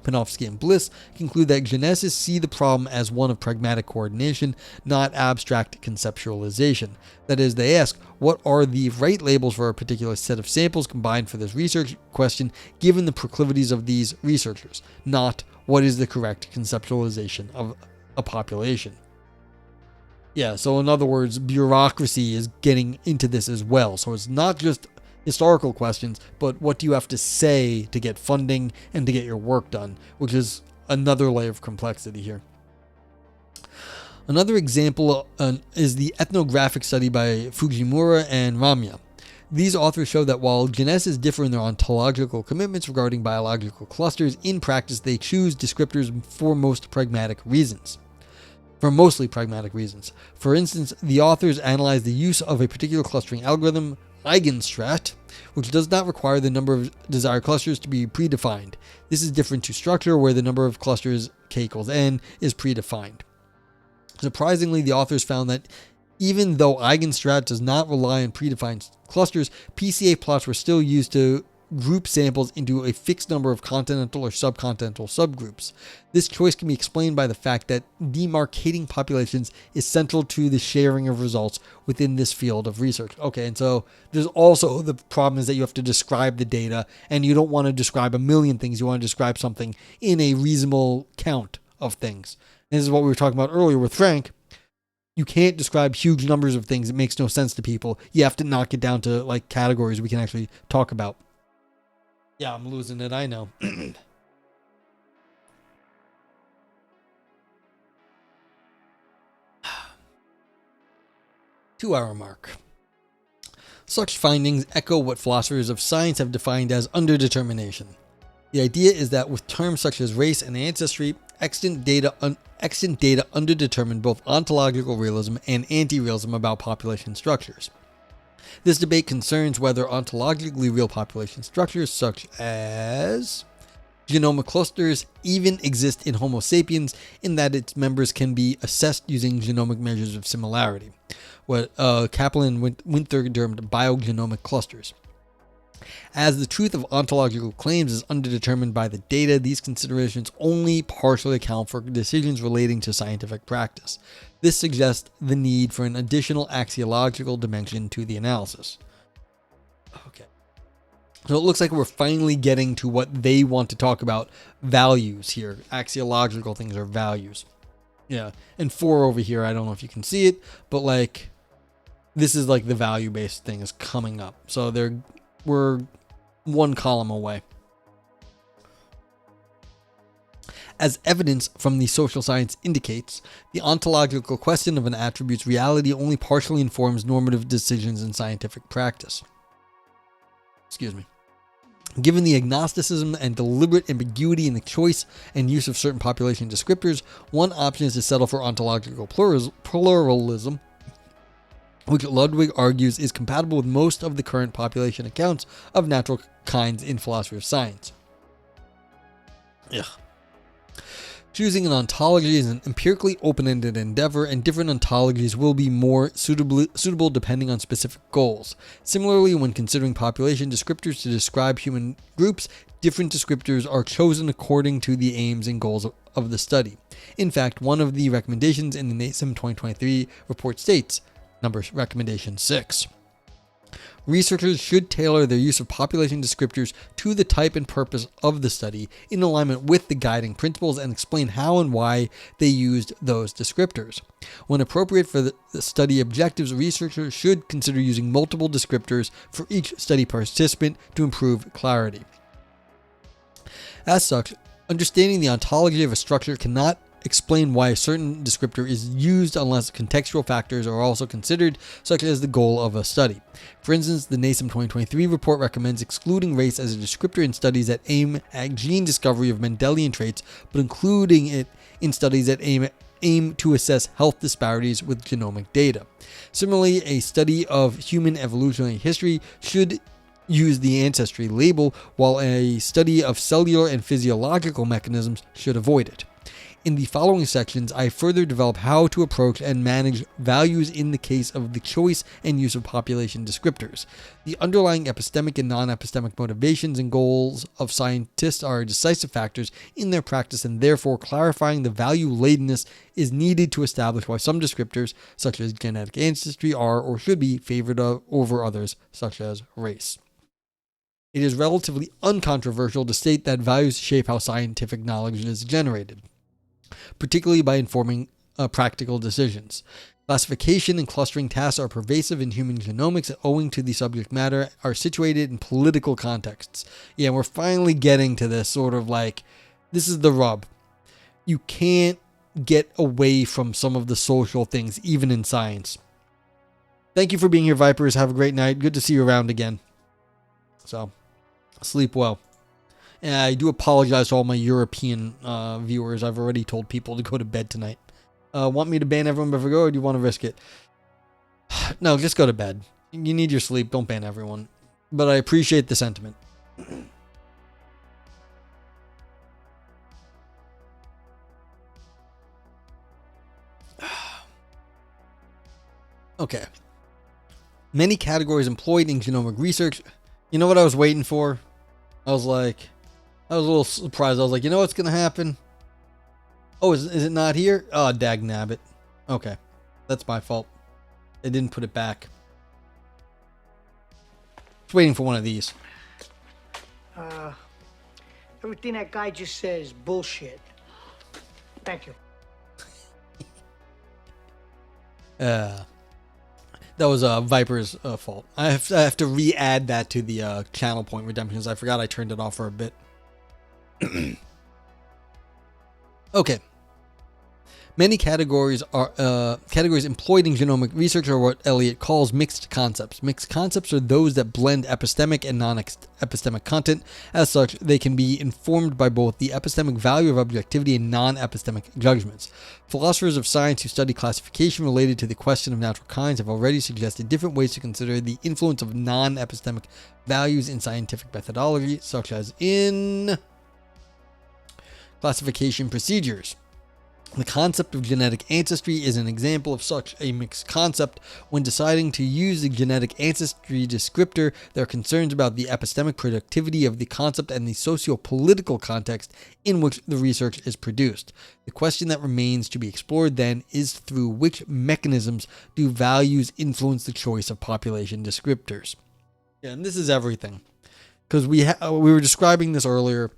S1: Panofsky and Bliss conclude that geneticists see the problem as one of pragmatic coordination, not abstract conceptualization. That is, they ask, what are the right labels for a particular set of samples combined for this research question, given the proclivities of these researchers, not what is the correct conceptualization of a population. Yeah, so in other words, bureaucracy is getting into this as well. So it's not just historical questions, but what do you have to say to get funding and to get your work done, which is another layer of complexity here. Another example is the ethnographic study by Fujimura and Ramya. These authors show that while geneticists differ in their ontological commitments regarding biological clusters, in practice they choose descriptors for mostly pragmatic reasons. For instance, the authors analyze the use of a particular clustering algorithm, Eigenstrat, which does not require the number of desired clusters to be predefined. This is different to structure, where the number of clusters k equals n is predefined. Surprisingly, the authors found that even though Eigenstrat does not rely on predefined clusters, PCA plots were still used to group samples into a fixed number of continental or subcontinental subgroups. This choice can be explained by the fact that demarcating populations is central to the sharing of results within this field of research. Okay, and so there's also the problem is that you have to describe the data, and you don't want to describe a million things. You want to describe something in a reasonable count of things. And this is what we were talking about earlier with Frank. You can't describe huge numbers of things. It makes no sense to people. You have to knock it down to like categories we can actually talk about. Yeah, I'm losing it, I know. 2-hour mark. Such findings echo what philosophers of science have defined as underdetermination. The idea is that with terms such as race and ancestry, extant data underdetermine both ontological realism and anti-realism about population structures. This debate concerns whether ontologically real population structures such as genomic clusters even exist in Homo sapiens, in that its members can be assessed using genomic measures of similarity, what Kaplan and Winther termed biogenomic clusters. As the truth of ontological claims is underdetermined by the data, these considerations only partially account for decisions relating to scientific practice. This suggests the need for an additional axiological dimension to the analysis. Okay. So it looks like we're finally getting to what they want to talk about, values here. Axiological things are values. Yeah, and 4 over here, I don't know if you can see it, but like, this is like the value-based thing is coming up. So we're one column away. As evidence from the social science indicates, the ontological question of an attribute's reality only partially informs normative decisions in scientific practice. Given the agnosticism and deliberate ambiguity in the choice and use of certain population descriptors, one option is to settle for ontological pluralism, which Ludwig argues is compatible with most of the current population accounts of natural kinds in philosophy of science. Ugh. Choosing an ontology is an empirically open-ended endeavor, and different ontologies will be more suitable depending on specific goals. Similarly, when considering population descriptors to describe human groups, different descriptors are chosen according to the aims and goals of the study. In fact, one of the recommendations in the NASEM 2023 report states, recommendation 6. Researchers should tailor their use of population descriptors to the type and purpose of the study in alignment with the guiding principles and explain how and why they used those descriptors. When appropriate for the study objectives, researchers should consider using multiple descriptors for each study participant to improve clarity. As such, understanding the ontology of a structure cannot explain why a certain descriptor is used unless contextual factors are also considered, such as the goal of a study. For instance, the NASEM 2023 report recommends excluding race as a descriptor in studies that aim at gene discovery of Mendelian traits, but including it in studies that aim to assess health disparities with genomic data. Similarly, a study of human evolutionary history should use the Ancestry label, while a study of cellular and physiological mechanisms should avoid it. In the following sections, I further develop how to approach and manage values in the case of the choice and use of population descriptors. The underlying epistemic and non-epistemic motivations and goals of scientists are decisive factors in their practice, and therefore clarifying the value-ladenness is needed to establish why some descriptors, such as genetic ancestry, are or should be favored over others, such as race. It is relatively uncontroversial to state that values shape how scientific knowledge is generated, particularly by informing practical decisions. Classification and clustering tasks are pervasive in human genomics, owing to the subject matter are situated in political contexts. Yeah, we're finally getting to this sort of like, this is the rub. You can't get away from some of the social things, even in science. Thank you for being here, Vipers. Have a great night. Good to see you around again. So, sleep well. And I do apologize to all my European viewers. I've already told people to go to bed tonight. Want me to ban everyone before I go, or do you want to risk it? No, just go to bed. You need your sleep. Don't ban everyone. But I appreciate the sentiment. Okay. Many categories employed in genomic research. You know what I was waiting for? I was a little surprised. I was like, you know what's going to happen? Oh, is it not here? Oh, dagnabbit. Okay. That's my fault. I didn't put it back. Just waiting for one of these.
S2: Everything that guy just says is bullshit. Thank you.
S1: That was Viper's fault. I have to re-add that to the channel point redemptions. I forgot I turned it off for a bit. Okay. Many categories employed in genomic research are what Eliot calls mixed concepts. Mixed concepts are those that blend epistemic and non-epistemic content. As such, they can be informed by both the epistemic value of objectivity and non-epistemic judgments. Philosophers of science who study classification related to the question of natural kinds have already suggested different ways to consider the influence of non-epistemic values in scientific methodology, such as in classification procedures. The concept of genetic ancestry is an example of such a mixed concept. When deciding to use the genetic ancestry descriptor, there are concerns about the epistemic productivity of the concept and the socio-political context in which the research is produced. The question that remains to be explored then is through which mechanisms do values influence the choice of population descriptors. Yeah, and this is everything. Because we were describing this earlier.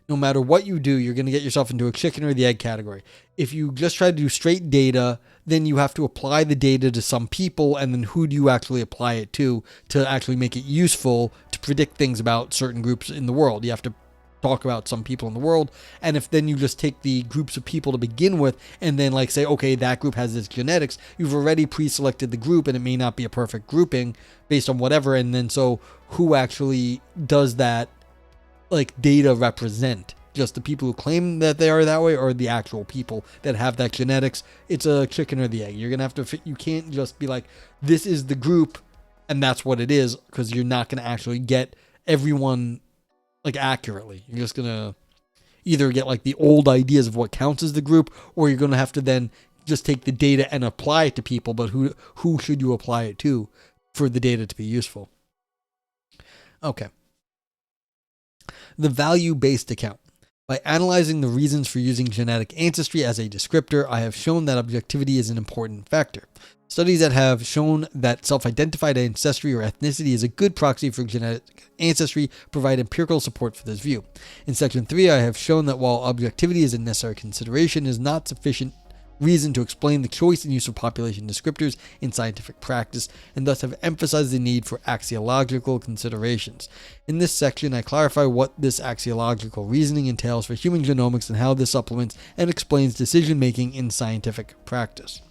S1: No matter what you do, you're going to get yourself into a chicken or the egg category. If you just try to do straight data, then you have to apply the data to some people, and then who do you actually apply it to actually make it useful to predict things about certain groups in the world? You have to talk about some people in the world, and if then you just take the groups of people to begin with, and then like say, okay, that group has this genetics, you've already pre-selected the group, and it may not be a perfect grouping based on whatever, and then so who actually does that like data represent? just the people who claim that they are that way or the actual people that have that genetics. It's a chicken or the egg. You're going to have to fit. You can't just be like, this is the group and that's what it is, because you're not going to actually get everyone like accurately. You're just going to either get like the old ideas of what counts as the group, or you're going to have to then just take the data and apply it to people. But who should you apply it to for the data to be useful? Okay. The value-based account. By analyzing the reasons for using genetic ancestry as a descriptor, I have shown that objectivity is an important factor. Studies that have shown that self-identified ancestry or ethnicity is a good proxy for genetic ancestry provide empirical support for this view. In section 3, I have shown that while objectivity is a necessary consideration, it is not sufficient reason to explain the choice and use of population descriptors in scientific practice, and thus have emphasized the need for axiological considerations. In this section, I clarify what this axiological reasoning entails for human genomics and how this supplements and explains decision-making in scientific practice.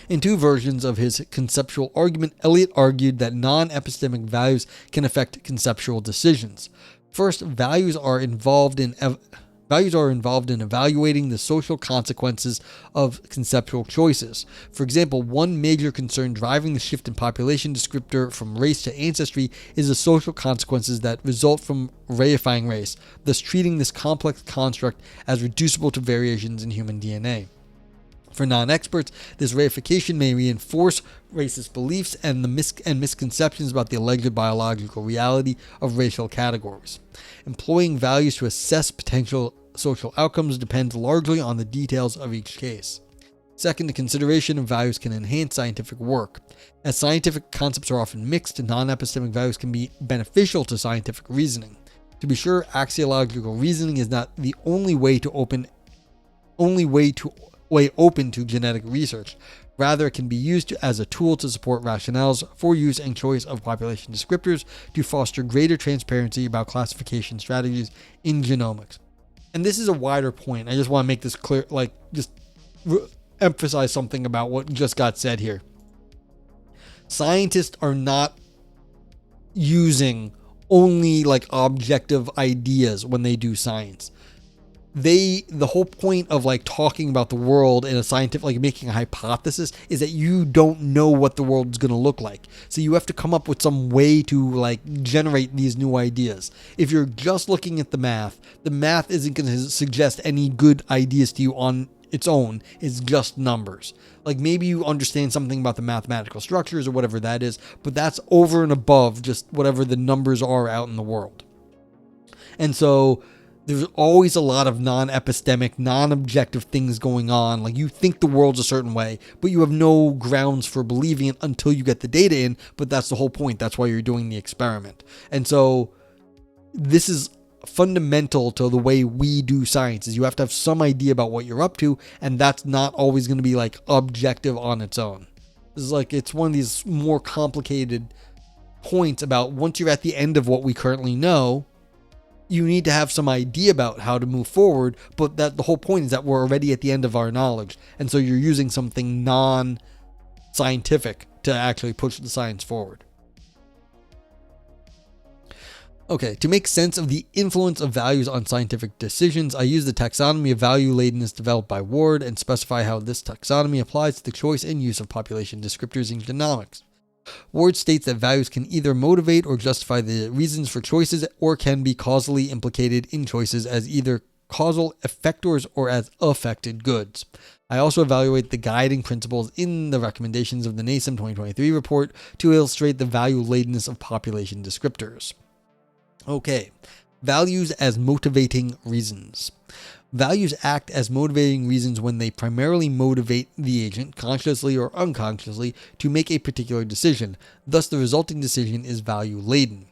S1: In two versions of his conceptual argument, Eliot argued that non-epistemic values can affect conceptual decisions. First, values are involved in evaluating the social consequences of conceptual choices. For example, one major concern driving the shift in population descriptor from race to ancestry is the social consequences that result from reifying race, thus treating this complex construct as reducible to variations in human DNA. For non-experts, this reification may reinforce racist beliefs and misconceptions about the alleged biological reality of racial categories. Employing values to assess potential social outcomes depends largely on the details of each case. Second, the consideration of values can enhance scientific work. As scientific concepts are often mixed, non-epistemic values can be beneficial to scientific reasoning. To be sure, axiological reasoning is not the only way open to genetic research. Rather, it can be used as a tool to support rationales for use and choice of population descriptors to foster greater transparency about classification strategies in genomics. And this is a wider point. I just want to make this clear, emphasize something about what just got said here. Scientists are not using only objective ideas when they do science. The whole point of talking about the world in a scientific, making a hypothesis, is that you don't know what the world is going to look like. So you have to come up with some way to generate these new ideas. If you're just looking at the math isn't going to suggest any good ideas to you on its own. It's just numbers. Maybe you understand something about the mathematical structures or whatever that is, but that's over and above just whatever the numbers are out in the world. And so there's always a lot of non-epistemic, non-objective things going on. You think the world's a certain way, but you have no grounds for believing it until you get the data in. But that's the whole point. That's why you're doing the experiment. And so this is fundamental to the way we do science, is you have to have some idea about what you're up to. And that's not always going to be objective on its own. This is it's one of these more complicated points about once you're at the end of what we currently know, you need to have some idea about how to move forward, but that the whole point is that we're already at the end of our knowledge. And so you're using something non-scientific to actually push the science forward. Okay, to make sense of the influence of values on scientific decisions, I use the taxonomy of value-ladenness developed by Ward and specify how this taxonomy applies to the choice and use of population descriptors in genomics. Ward states that values can either motivate or justify the reasons for choices, or can be causally implicated in choices as either causal effectors or as affected goods. I also evaluate the guiding principles in the recommendations of the NASEM 2023 report to illustrate the value-ladenness of population descriptors. Okay, values as motivating reasons. Values act as motivating reasons when they primarily motivate the agent, consciously or unconsciously, to make a particular decision. Thus, the resulting decision is value-laden.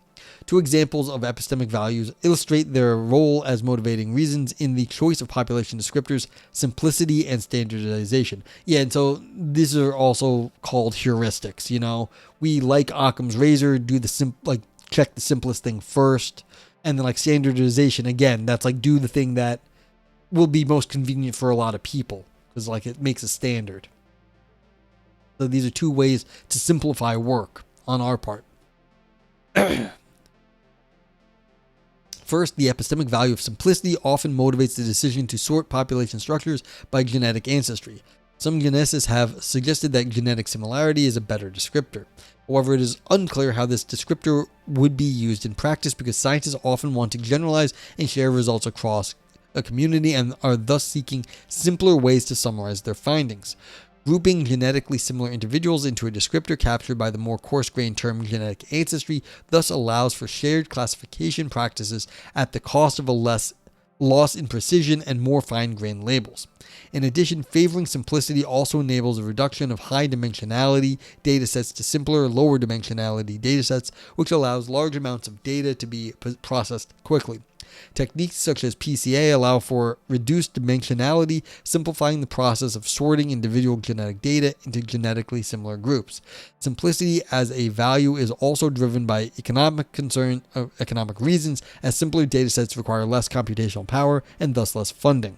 S1: Two examples of epistemic values illustrate their role as motivating reasons in the choice of population descriptors: simplicity and standardization. Yeah, and so these are also called heuristics. We like Occam's razor, do the check the simplest thing first, and then standardization, again, that's do the thing that will be most convenient for a lot of people, because it makes a standard. So these are two ways to simplify work on our part. First, the epistemic value of simplicity often motivates the decision to sort population structures by genetic ancestry. Some geneticists have suggested that genetic similarity is a better descriptor. However, it is unclear how this descriptor would be used in practice because scientists often want to generalize and share results across a community and are thus seeking simpler ways to summarize their findings. Grouping genetically similar individuals into a descriptor captured by the more coarse-grained term genetic ancestry thus allows for shared classification practices at the cost of a less loss in precision and more fine-grained labels. In addition, favoring simplicity also enables a reduction of high-dimensionality datasets to simpler, lower-dimensionality datasets, which allows large amounts of data to be processed quickly. Techniques such as PCA allow for reduced dimensionality, simplifying the process of sorting individual genetic data into genetically similar groups. Simplicity as a value is also driven by economic reasons, as simpler datasets require less computational power and thus less funding.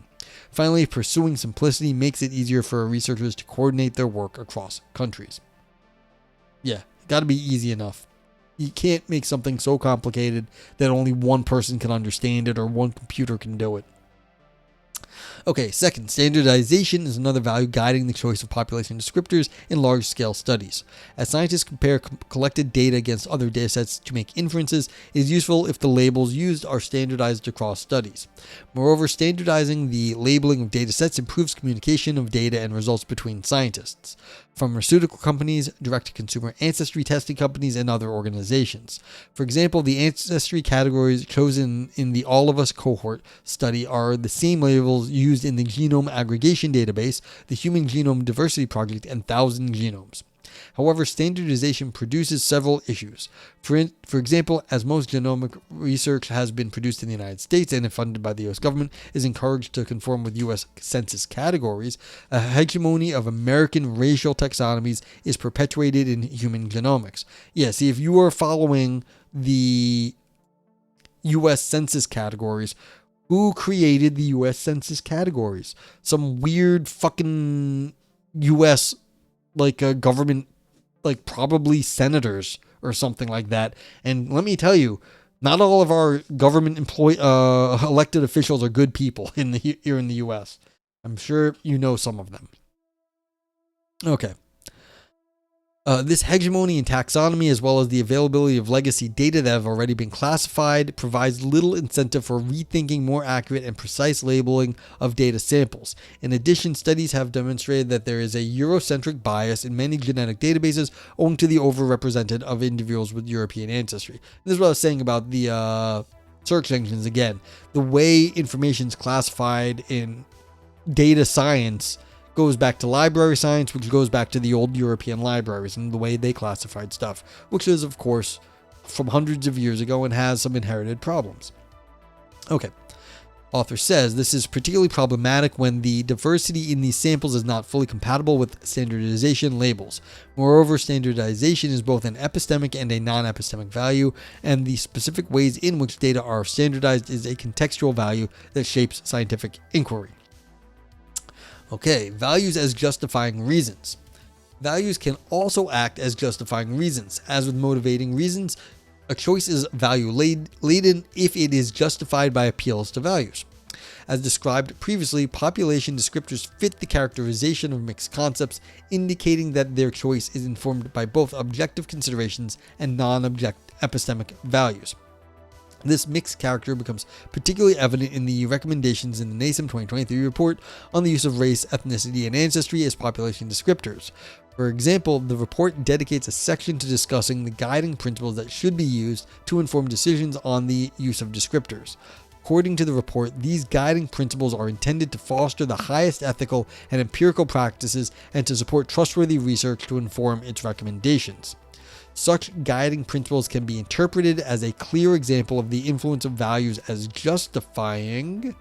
S1: Finally, pursuing simplicity makes it easier for researchers to coordinate their work across countries. Yeah, gotta be easy enough. You can't make something so complicated that only one person can understand it or one computer can do it. Okay, second, standardization is another value guiding the choice of population descriptors in large-scale studies. As scientists compare collected data against other datasets to make inferences, it is useful if the labels used are standardized across studies. Moreover, standardizing the labeling of datasets improves communication of data and results between scientists, pharmaceutical companies, direct-to-consumer ancestry testing companies, and other organizations. For example, the ancestry categories chosen in the All of Us cohort study are the same labels used in the Genome Aggregation Database, the Human Genome Diversity Project, and Thousand Genomes. However, standardization produces several issues. For example, as most genomic research has been produced in the United States and funded by the U.S. government is encouraged to conform with U.S. Census categories, a hegemony of American racial taxonomies is perpetuated in human genomics. Yeah, see, if you are following the U.S. Census categories, who created the U.S. Census categories? Some weird fucking U.S. government, probably senators or something like that. And let me tell you, not all of our government elected officials are good people here in the U.S. I'm sure you know some of them. Okay. This hegemony in taxonomy, as well as the availability of legacy data that have already been classified, provides little incentive for rethinking more accurate and precise labeling of data samples. In addition, studies have demonstrated that there is a Eurocentric bias in many genetic databases owing to the overrepresented of individuals with European ancestry. This is what I was saying about the search engines again. The way information is classified in data science goes back to library science, which goes back to the old European libraries and the way they classified stuff, which is, of course, from hundreds of years ago and has some inherited problems. Okay. Author says this is particularly problematic when the diversity in these samples is not fully compatible with standardization labels. Moreover, standardization is both an epistemic and a non-epistemic value, and the specific ways in which data are standardized is a contextual value that shapes scientific inquiry. Okay, values as justifying reasons. Values can also act as justifying reasons. As with motivating reasons, a choice is value-laden if it is justified by appeals to values. As described previously, population descriptors fit the characterization of mixed concepts, indicating that their choice is informed by both objective considerations and non-objective epistemic values. This mixed character becomes particularly evident in the recommendations in the NASEM 2023 report on the use of race, ethnicity, and ancestry as population descriptors. For example, the report dedicates a section to discussing the guiding principles that should be used to inform decisions on the use of descriptors. According to the report, these guiding principles are intended to foster the highest ethical and empirical practices and to support trustworthy research to inform its recommendations. Such guiding principles can be interpreted as a clear example of the influence of values as justifying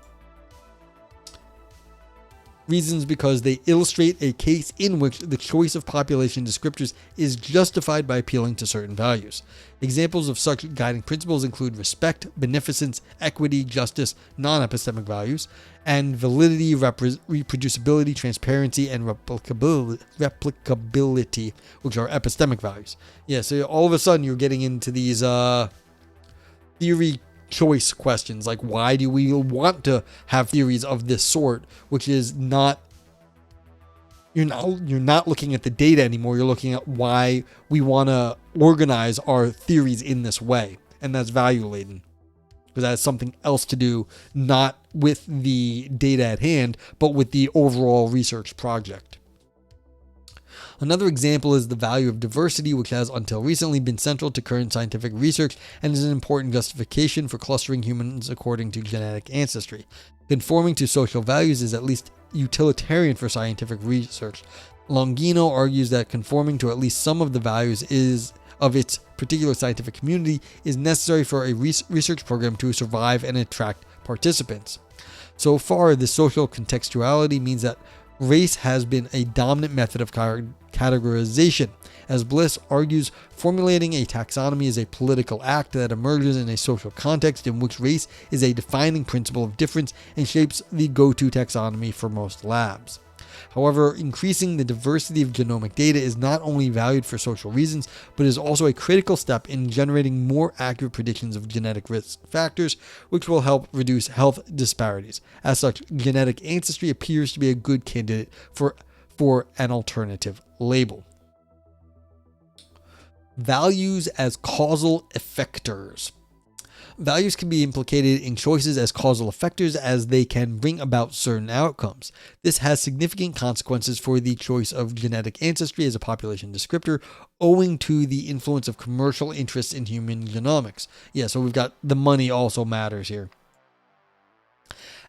S1: reasons because they illustrate a case in which the choice of population descriptors is justified by appealing to certain values. Examples of such guiding principles include respect, beneficence, equity, justice, non-epistemic values, and validity, reproducibility, transparency, and replicability, which are epistemic values. Yeah, so all of a sudden you're getting into these theory choice questions, like why do we want to have theories of this sort, which is not, you're not looking at the data anymore. You're looking at why we want to organize our theories in this way. And that's value laden, because that has something else to do, not with the data at hand, but with the overall research project. Another example is the value of diversity, which has until recently been central to current scientific research and is an important justification for clustering humans according to genetic ancestry. Conforming to social values is at least utilitarian for scientific research. Longino argues that conforming to at least some of the values of its particular scientific community is necessary for a research program to survive and attract participants. So far, this social contextuality means that race has been a dominant method of categorization. As Bliss argues, formulating a taxonomy is a political act that emerges in a social context in which race is a defining principle of difference and shapes the go-to taxonomy for most labs. However, increasing the diversity of genomic data is not only valued for social reasons, but is also a critical step in generating more accurate predictions of genetic risk factors, which will help reduce health disparities. As such, genetic ancestry appears to be a good candidate for an alternative label. Values as causal effectors. Values can be implicated in choices as causal effectors as they can bring about certain outcomes. This has significant consequences for the choice of genetic ancestry as a population descriptor, owing to the influence of commercial interests in human genomics. Yeah, so we've got the money also matters here.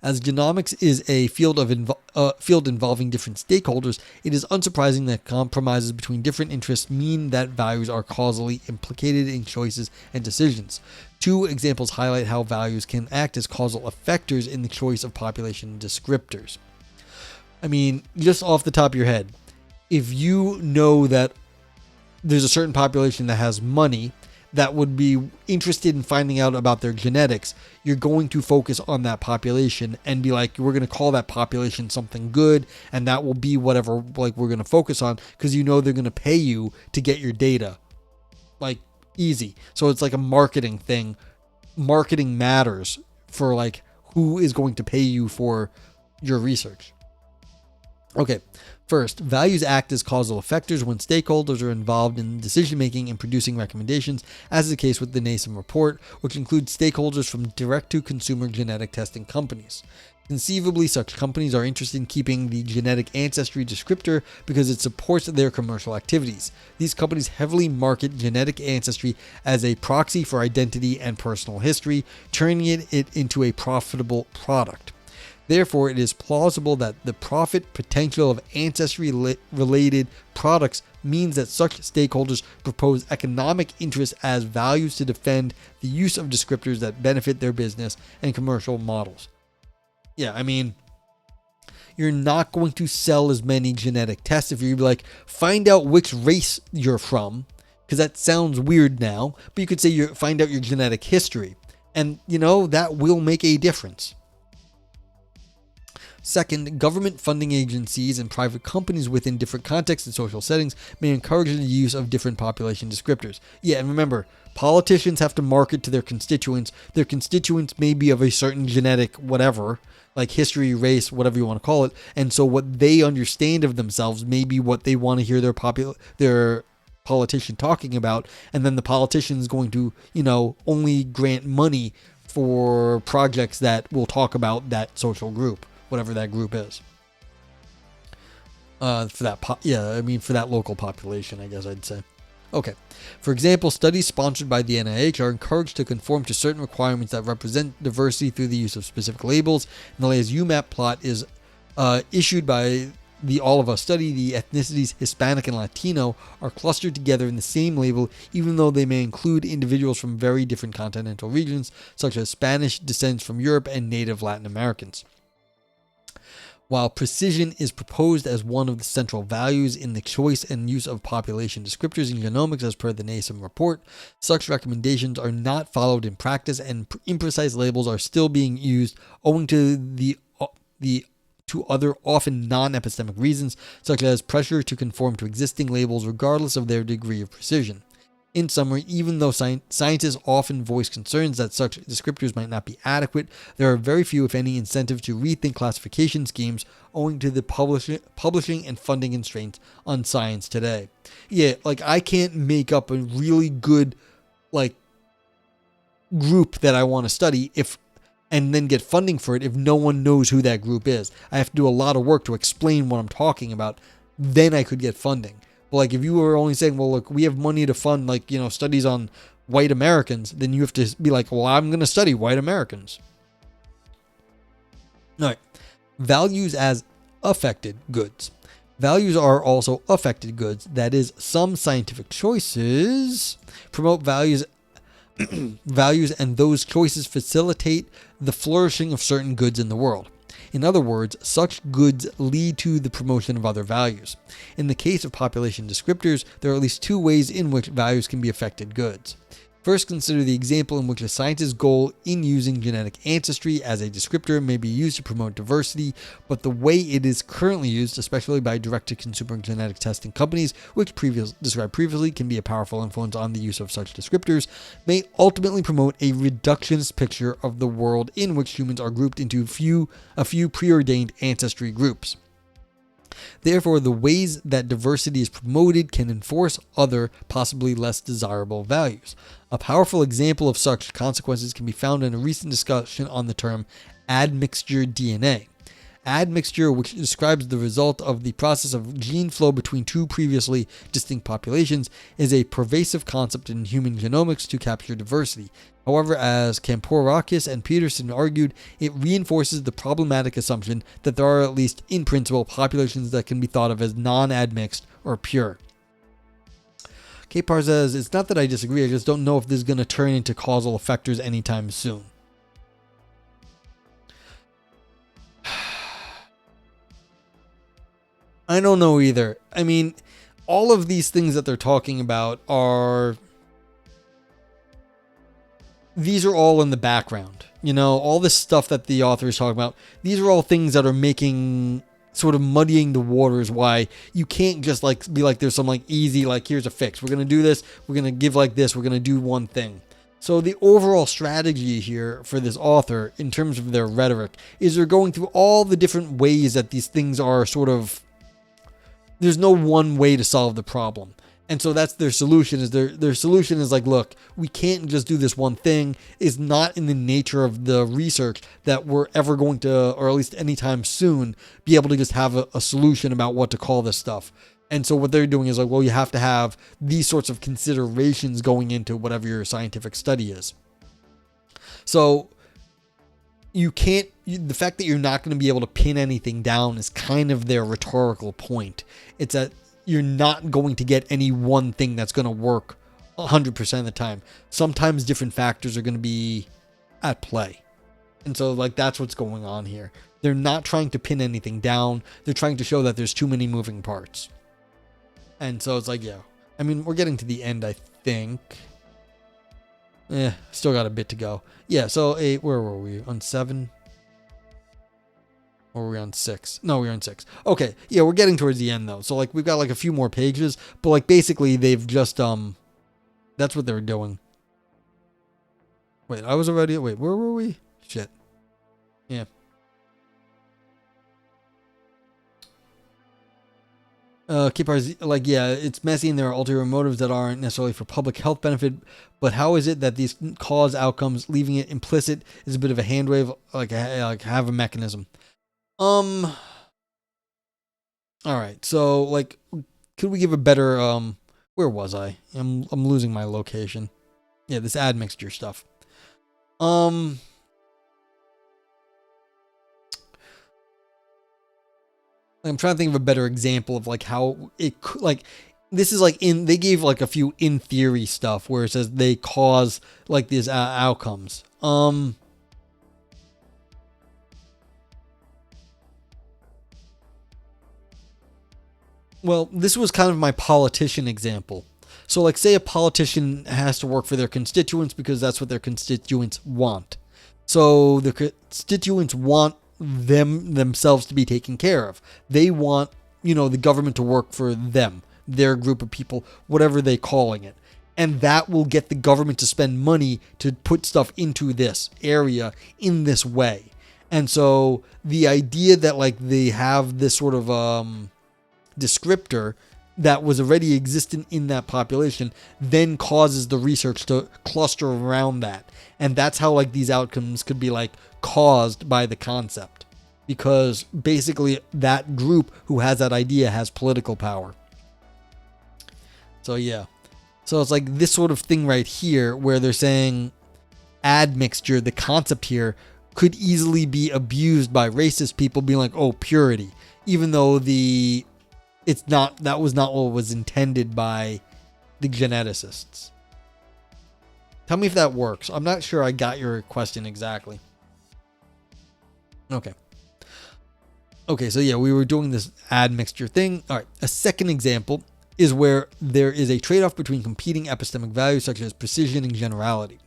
S1: As genomics is a field involving different stakeholders, it is unsurprising that compromises between different interests mean that values are causally implicated in choices and decisions. Two examples highlight how values can act as causal effectors in the choice of population descriptors. I mean, just off the top of your head, if you know that there's a certain population that has money that would be interested in finding out about their genetics, you're going to focus on that population and be like, we're going to call that population something good, and that will be whatever like we're going to focus on, because you know they're going to pay you to get your data. Like, easy. So it's like a marketing thing. Marketing matters for like who is going to pay you for your research. Okay. First, values act as causal effectors when stakeholders are involved in decision-making and producing recommendations, as is the case with the NASEM report, which includes stakeholders from direct-to-consumer genetic testing companies. Conceivably, such companies are interested in keeping the genetic ancestry descriptor because it supports their commercial activities. These companies heavily market genetic ancestry as a proxy for identity and personal history, turning it into a profitable product. Therefore, it is plausible that the profit potential of ancestry-related products means that such stakeholders propose economic interests as values to defend the use of descriptors that benefit their business and commercial models. Yeah, I mean, you're not going to sell as many genetic tests if you're like, find out which race you're from, because that sounds weird now, but you could say find out your genetic history, and that will make a difference. Second, government funding agencies and private companies within different contexts and social settings may encourage the use of different population descriptors. Yeah, and remember, politicians have to market to their constituents. Their constituents may be of a certain genetic whatever, like history, race, whatever you want to call it. And so what they understand of themselves may be what they want to hear their politician talking about. And then the politician is going to, only grant money for projects that will talk about that social group, whatever that group is. For that local population, I guess I'd say. Okay. For example, studies sponsored by the NIH are encouraged to conform to certain requirements that represent diversity through the use of specific labels. And the latest UMAP plot is issued by the All of Us study. The ethnicities Hispanic and Latino are clustered together in the same label, even though they may include individuals from very different continental regions, such as Spanish descents from Europe and native Latin Americans. While precision is proposed as one of the central values in the choice and use of population descriptors in genomics as per the NASEM report, such recommendations are not followed in practice, and imprecise labels are still being used owing to other often non-epistemic reasons, such as pressure to conform to existing labels regardless of their degree of precision. In summary, even though scientists often voice concerns that such descriptors might not be adequate, there are very few, if any, incentives to rethink classification schemes owing to the publishing and funding constraints on science today. Yeah, like I can't make up a really good like group that I want to study and then get funding for it if no one knows who that group is. I have to do a lot of work to explain what I'm talking about. Then I could get funding. But like if you were only saying, well, look, we have money to fund like, studies on white Americans, then you have to be like, well, I'm going to study white Americans. All right. Values as affected goods. Values are also affected goods. That is, some scientific choices promote values and those choices facilitate the flourishing of certain goods in the world. In other words, such goods lead to the promotion of other values. In the case of population descriptors, there are at least two ways in which values can be affected goods. First, consider the example in which a scientist's goal in using genetic ancestry as a descriptor may be used to promote diversity, but the way it is currently used, especially by direct-to-consumer genetic testing companies, which described previously can be a powerful influence on the use of such descriptors, may ultimately promote a reductionist picture of the world in which humans are grouped into a few preordained ancestry groups. Therefore, the ways that diversity is promoted can enforce other, possibly less desirable values. A powerful example of such consequences can be found in a recent discussion on the term admixture DNA. Admixture, which describes the result of the process of gene flow between two previously distinct populations, is a pervasive concept in human genomics to capture diversity. However, as Kamporakis and Peterson argued, it reinforces the problematic assumption that there are, at least in principle, populations that can be thought of as non-admixed or pure. Kapar says, it's not that I disagree, I just don't know if this is going to turn into causal effectors anytime soon. I don't know either. I mean, all of these things that they're talking about these are all in the background. All this stuff that the author is talking about, these are all things that are sort of muddying the waters, why you can't just be like, there's some easy, here's a fix. We're going to do this. We're going to give this. We're going to do one thing. So the overall strategy here for this author, in terms of their rhetoric, is they're going through all the different ways that these things are there's no one way to solve the problem. And so that's their solution. Their solution is look, we can't just do this one thing. It's not in the nature of the research that we're ever going to, or at least anytime soon, be able to just have a solution about what to call this stuff. And so what they're doing is well, you have to have these sorts of considerations going into whatever your scientific study is. So the fact that you're not going to be able to pin anything down is kind of their rhetorical point. It's that you're not going to get any one thing that's going to work 100% of the time. Sometimes different factors are going to be at play. And so that's what's going on here. They're not trying to pin anything down. They're trying to show that there's too many moving parts. And so it's yeah. I mean, we're getting to the end, I think. Still got a bit to go. Yeah, so where were we? On 7? Or were we on 6? No, we were on 6. Okay, yeah, we're getting towards the end, though. So, we've got, a few more pages. But, basically, they've just, that's what they were doing. Wait, wait, where were we? Shit. Yeah. Kipar's yeah, it's messy and there are ulterior motives that aren't necessarily for public health benefit, but how is it that these cause outcomes, leaving it implicit, is a bit of a hand wave, have a mechanism? All right, so could we give a better where was I? I'm losing my location. Yeah, this admixture stuff. I'm trying to think of a better example of how it this is they gave a few in theory stuff where it says they cause these outcomes. Well, this was kind of my politician example. So say a politician has to work for their constituents because that's what their constituents want. So the constituents want themselves to be taken care of. They want, the government to work for them, their group of people, whatever they're calling it. And that will get the government to spend money to put stuff into this area in this way. And so the idea that like they have this sort of descriptor that was already existent in that population then causes the research to cluster around that. And that's how like these outcomes could be like caused by the concept, because basically that group who has that idea has political power. So yeah. So it's like this sort of thing right here where they're saying admixture, the concept here, could easily be abused by racist people being like, oh, purity, even though that was not what was intended by the geneticists. Tell me if that works. I'm not sure I got your question exactly. Okay. Okay, so yeah, we were doing this admixture thing. All right, a second example is where there is a trade-off between competing epistemic values such as precision and generality.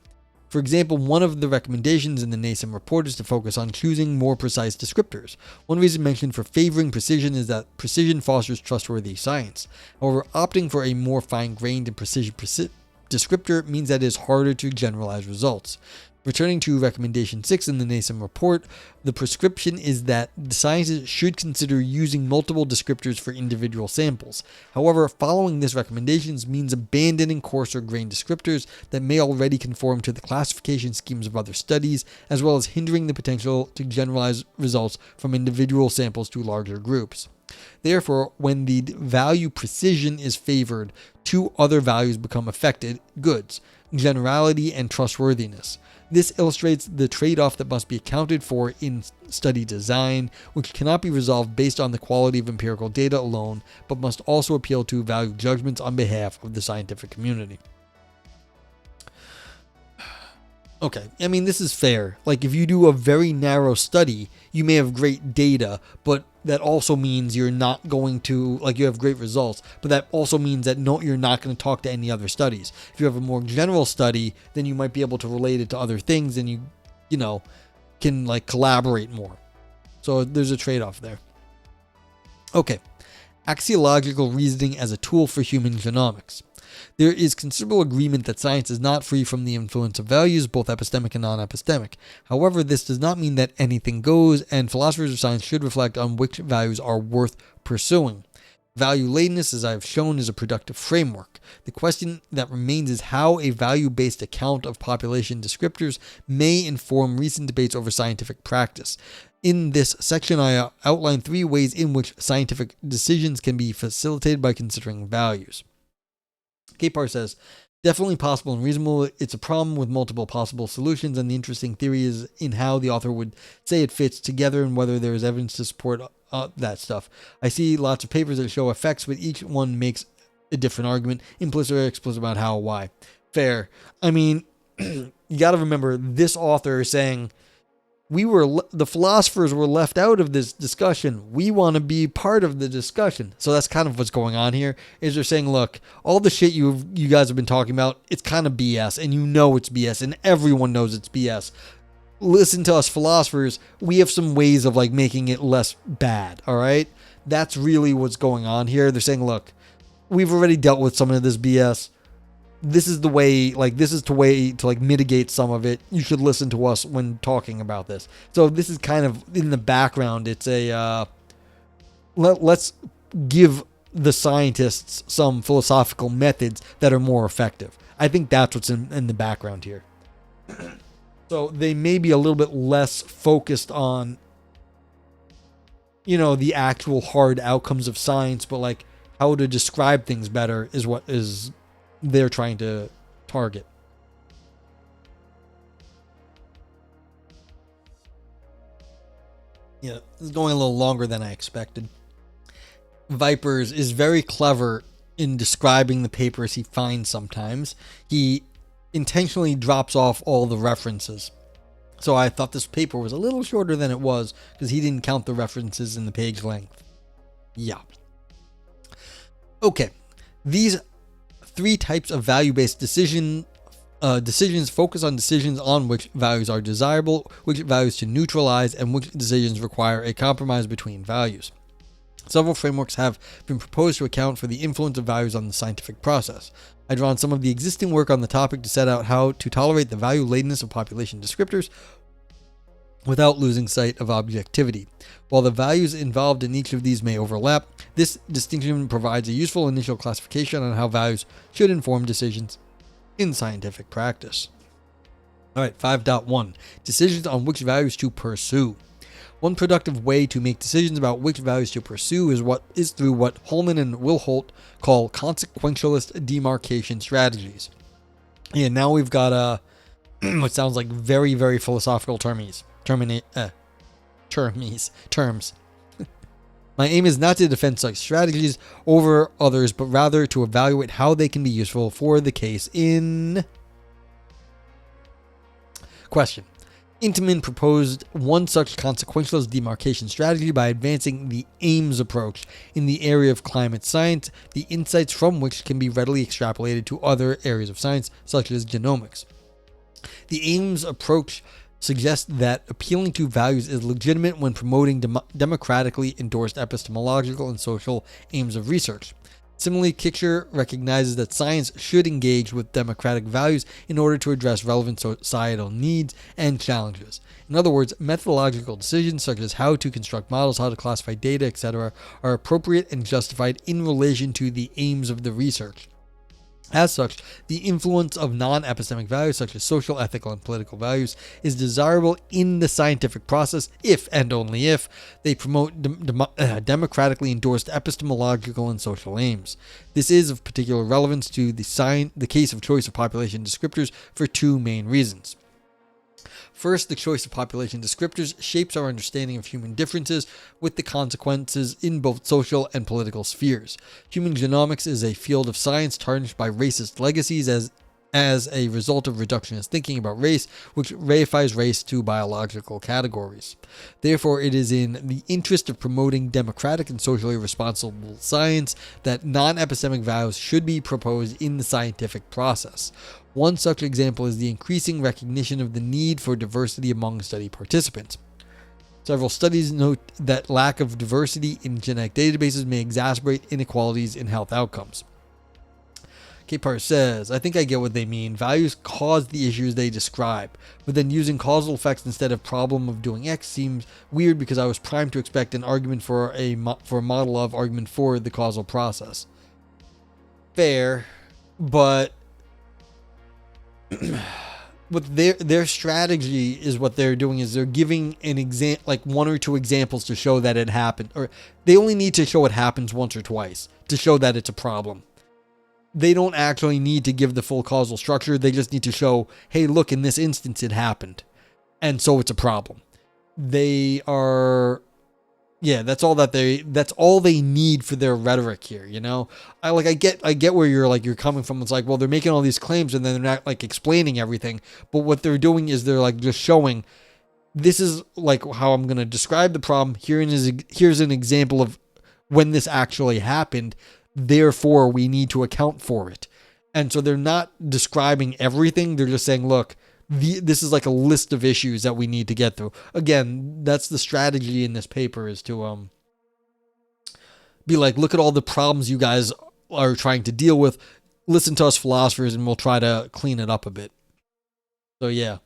S1: For example, one of the recommendations in the NASEM report is to focus on choosing more precise descriptors. One reason mentioned for favoring precision is that precision fosters trustworthy science. However, opting for a more fine-grained and precision descriptor means that it is harder to generalize results. Returning to recommendation 6 in the NASEM report, the prescription is that scientists should consider using multiple descriptors for individual samples. However, following this recommendation means abandoning coarser grained descriptors that may already conform to the classification schemes of other studies, as well as hindering the potential to generalize results from individual samples to larger groups. Therefore, when the value precision is favored, two other values become affected goods: generality and trustworthiness. This illustrates the trade-off that must be accounted for in study design, which cannot be resolved based on the quality of empirical data alone, but must also appeal to value judgments on behalf of the scientific community. Okay, I mean, this is fair. Like, if you do a very narrow study, you may have great data, but that also means you're not going to, like, you have great results, but that also means that you're not going to talk to any other studies. If you have a more general study, then you might be able to relate it to other things, and you know, can, like, collaborate more. So there's a trade-off there. Okay, axiological reasoning as a tool for human genomics. There is considerable agreement that science is not free from the influence of values, both epistemic and non-epistemic. However, this does not mean that anything goes, and philosophers of science should reflect on which values are worth pursuing. Value-Ladenness, as I have shown, is a productive framework. The question that remains is how a value-based account of population descriptors may inform recent debates over scientific practice. In this section, I outline 3 ways in which scientific decisions can be facilitated by considering values. Capar says, definitely possible and reasonable. It's a problem with multiple possible solutions, and the interesting theory is in how the author would say it fits together and whether there is evidence to support that stuff. I see lots of papers that show effects, but each one makes a different argument, implicit or explicit, about how or why. Fair. I mean, you got to remember, this author is saying, the philosophers were left out of this discussion. We want to be part of the discussion. So that's kind of what's going on here, is they're saying, look, all the shit you guys have been talking about, it's kind of BS, and you know it's BS, and everyone knows it's BS. Listen to us philosophers. We have some ways of, like, making it less bad, all right? That's really what's going on here. They're saying, look, we've already dealt with some of this BS. This is the way, like, to like mitigate some of it. You should listen to us when talking about this. So this is kind of in the background. It's a, let's give the scientists some philosophical methods that are more effective. I think that's what's in the background here. So they may be a little bit less focused on, the actual hard outcomes of science, but like how to describe things better is what is they're trying to target. Yeah, this is going a little longer than I expected. Vipers is very clever in describing the papers he finds sometimes. He intentionally drops off all the references. So I thought this paper was a little shorter than it was because he didn't count the references in the page length. Yeah. Okay. These 3 types of value-based decisions focus on decisions on which values are desirable, which values to neutralize, and which decisions require a compromise between values. Several frameworks have been proposed to account for the influence of values on the scientific process. I've drawn some of the existing work on the topic to set out how to tolerate the value-ladenness of population descriptors without losing sight of objectivity. While the values involved in each of these may overlap, this distinction provides a useful initial classification on how values should inform decisions in scientific practice. Alright, 5.1. Decisions on which values to pursue. One productive way to make decisions about which values to pursue is through what Holman and Wilholt call consequentialist demarcation strategies. Yeah, now we've got what sounds like very, very philosophical terms. My aim is not to defend such strategies over others, but rather to evaluate how they can be useful for the case in question. Intamin proposed one such consequentialist demarcation strategy by advancing the Ames approach in the area of climate science, the insights from which can be readily extrapolated to other areas of science, such as genomics. The Ames approach suggests that appealing to values is legitimate when promoting democratically endorsed epistemological and social aims of research. Similarly, Kicksher recognizes that science should engage with democratic values in order to address relevant societal needs and challenges. In other words, methodological decisions such as how to construct models, how to classify data, etc., are appropriate and justified in relation to the aims of the research. As such, the influence of non-epistemic values such as social, ethical, and political values is desirable in the scientific process if and only if they promote democratically endorsed epistemological and social aims. This is of particular relevance to the case of choice of population descriptors for two main reasons. First, the choice of population descriptors shapes our understanding of human differences with the consequences in both social and political spheres. Human genomics is a field of science tarnished by racist legacies as a result of reductionist thinking about race, which reifies race to biological categories. Therefore, it is in the interest of promoting democratic and socially responsible science that non-epistemic values should be proposed in the scientific process. One such example is the increasing recognition of the need for diversity among study participants. Several studies note that lack of diversity in genetic databases may exacerbate inequalities in health outcomes. Capar says, I think I get what they mean. Values cause the issues they describe, but then using causal effects instead of problem of doing X seems weird because I was primed to expect an argument for a model of argument for the causal process. Fair, but their strategy is what they're doing is they're giving an example, like one or two examples to show that it happened, or they only need to show it happens once or twice to show that it's a problem. They don't actually need to give the full causal structure. They just need to show, hey, look, in this instance it happened, and so it's a problem. That's all they need for their rhetoric here, you know? I get where you're coming from. It's like, well, they're making all these claims and then they're not like explaining everything. But what they're doing is they're like just showing this is like how I'm going to describe the problem. Here's an example of when this actually happened. Therefore, we need to account for it. And so they're not describing everything. They're just saying, look, this is like a list of issues that we need to get through. Again, that's the strategy in this paper, is to be like, look at all the problems you guys are trying to deal with. Listen to us philosophers and we'll try to clean it up a bit. So yeah.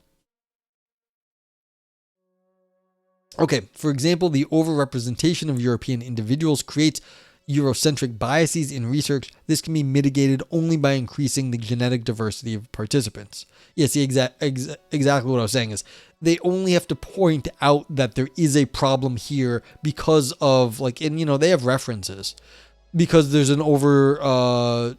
S1: Okay, for example, the overrepresentation of European individuals creates Eurocentric biases in research. This can be mitigated only by increasing the genetic diversity of participants. Yes, exactly what I was saying is they only have to point out that there is a problem here because of they have references because there's an over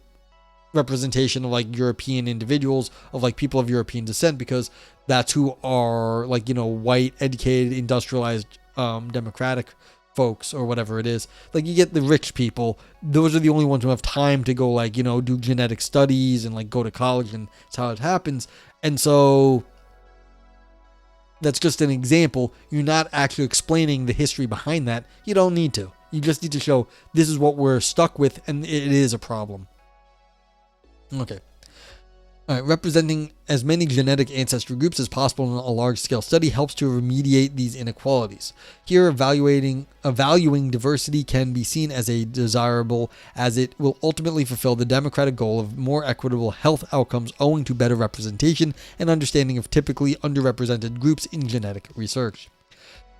S1: representation of like European individuals, of like people of European descent, because that's who are white, educated, industrialized, democratic folks or whatever it is. Like you get the rich people, those are the only ones who have time to go do genetic studies and go to college, and that's how it happens. And so that's just an example. You're not actually explaining the history behind that. You don't need to. You just need to show this is what we're stuck with and it is a problem. Okay. All right, representing as many genetic ancestry groups as possible in a large-scale study helps to remediate these inequalities. Here, valuing diversity can be seen as a desirable, as it will ultimately fulfill the democratic goal of more equitable health outcomes owing to better representation and understanding of typically underrepresented groups in genetic research.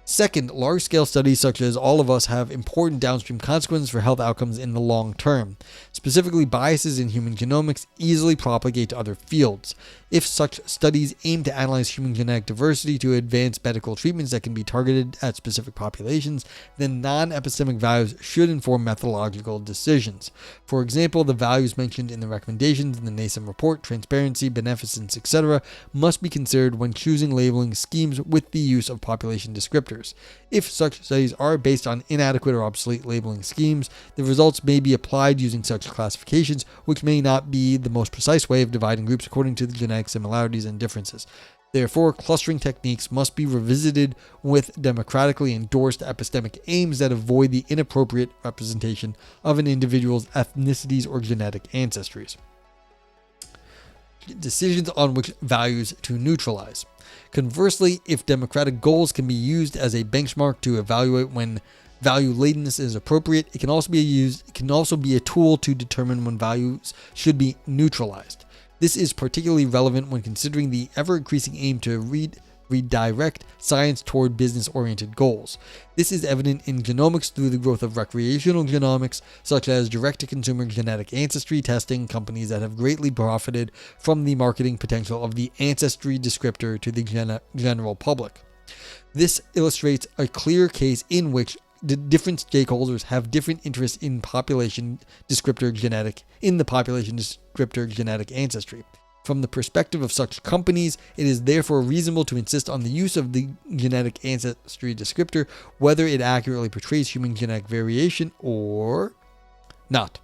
S1: Second, large-scale studies such as All of Us have important downstream consequences for health outcomes in the long term. Specifically, biases in human genomics easily propagate to other fields. If such studies aim to analyze human genetic diversity to advance medical treatments that can be targeted at specific populations, then non-epistemic values should inform methodological decisions. For example, the values mentioned in the recommendations in the NASEM report, transparency, beneficence, etc., must be considered when choosing labeling schemes with the use of population descriptors. If such studies are based on inadequate or obsolete labeling schemes, the results may be applied using such classifications, which may not be the most precise way of dividing groups according to the genetic similarities and differences. Therefore, clustering techniques must be revisited with democratically endorsed epistemic aims that avoid the inappropriate representation of an individual's ethnicities or genetic ancestries. Decisions on which values to neutralize. Conversely, if democratic goals can be used as a benchmark to evaluate when value-ladenness is appropriate, it can also be a tool to determine when values should be neutralized. This is particularly relevant when considering the ever-increasing aim to redirect science toward business-oriented goals. This is evident in genomics through the growth of recreational genomics, such as direct-to-consumer genetic ancestry testing companies that have greatly profited from the marketing potential of the Ancestry descriptor to the general public. This illustrates a clear case in which the different stakeholders have different interests in the population descriptor genetic ancestry. From the perspective of such companies, it is therefore reasonable to insist on the use of the genetic ancestry descriptor, whether it accurately portrays human genetic variation or not.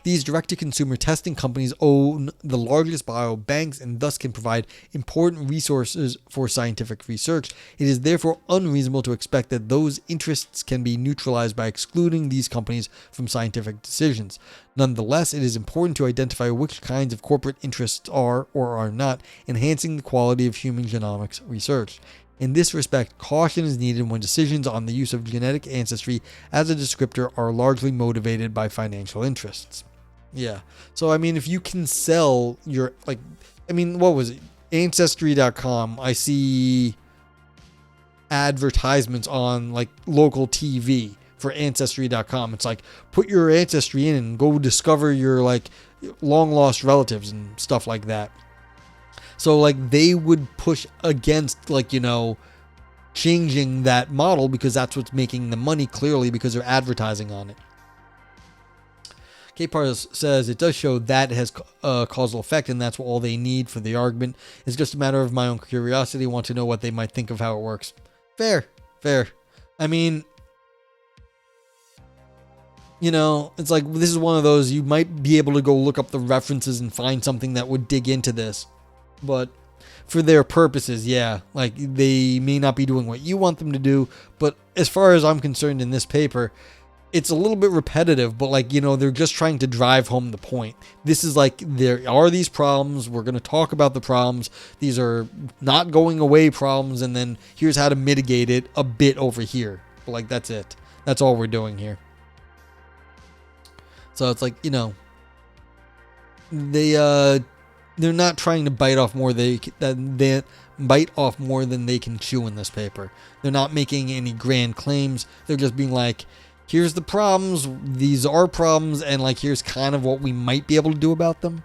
S1: These direct-to-consumer testing companies own the largest biobanks and thus can provide important resources for scientific research. It is therefore unreasonable to expect that those interests can be neutralized by excluding these companies from scientific decisions. Nonetheless, it is important to identify which kinds of corporate interests are or are not enhancing the quality of human genomics research. In this respect, caution is needed when decisions on the use of genetic ancestry as a descriptor are largely motivated by financial interests. Yeah. So, I mean, if you can sell your, what was it? Ancestry.com. I see advertisements on, local TV for Ancestry.com. It's like, put your ancestry in and go discover your, long-lost relatives and stuff like that. So, they would push against, changing that model because that's what's making the money, clearly, because they're advertising on it. K-Pars says it does show that it has a causal effect, and that's all they need for the argument. It's just a matter of my own curiosity. Want to know what they might think of how it works. Fair. I mean, it's like, this is one of those, you might be able to go look up the references and find something that would dig into this. But for their purposes, yeah, they may not be doing what you want them to do. But as far as I'm concerned in this paper, it's a little bit repetitive, but they're just trying to drive home the point. This is there are these problems. We're going to talk about the problems. These are not going away problems. And then here's how to mitigate it a bit over here. But that's it. That's all we're doing here. So it's they're not trying to bite off more than they can chew in this paper. They're not making any grand claims. They're just being here's the problems, these are problems, and here's kind of what we might be able to do about them.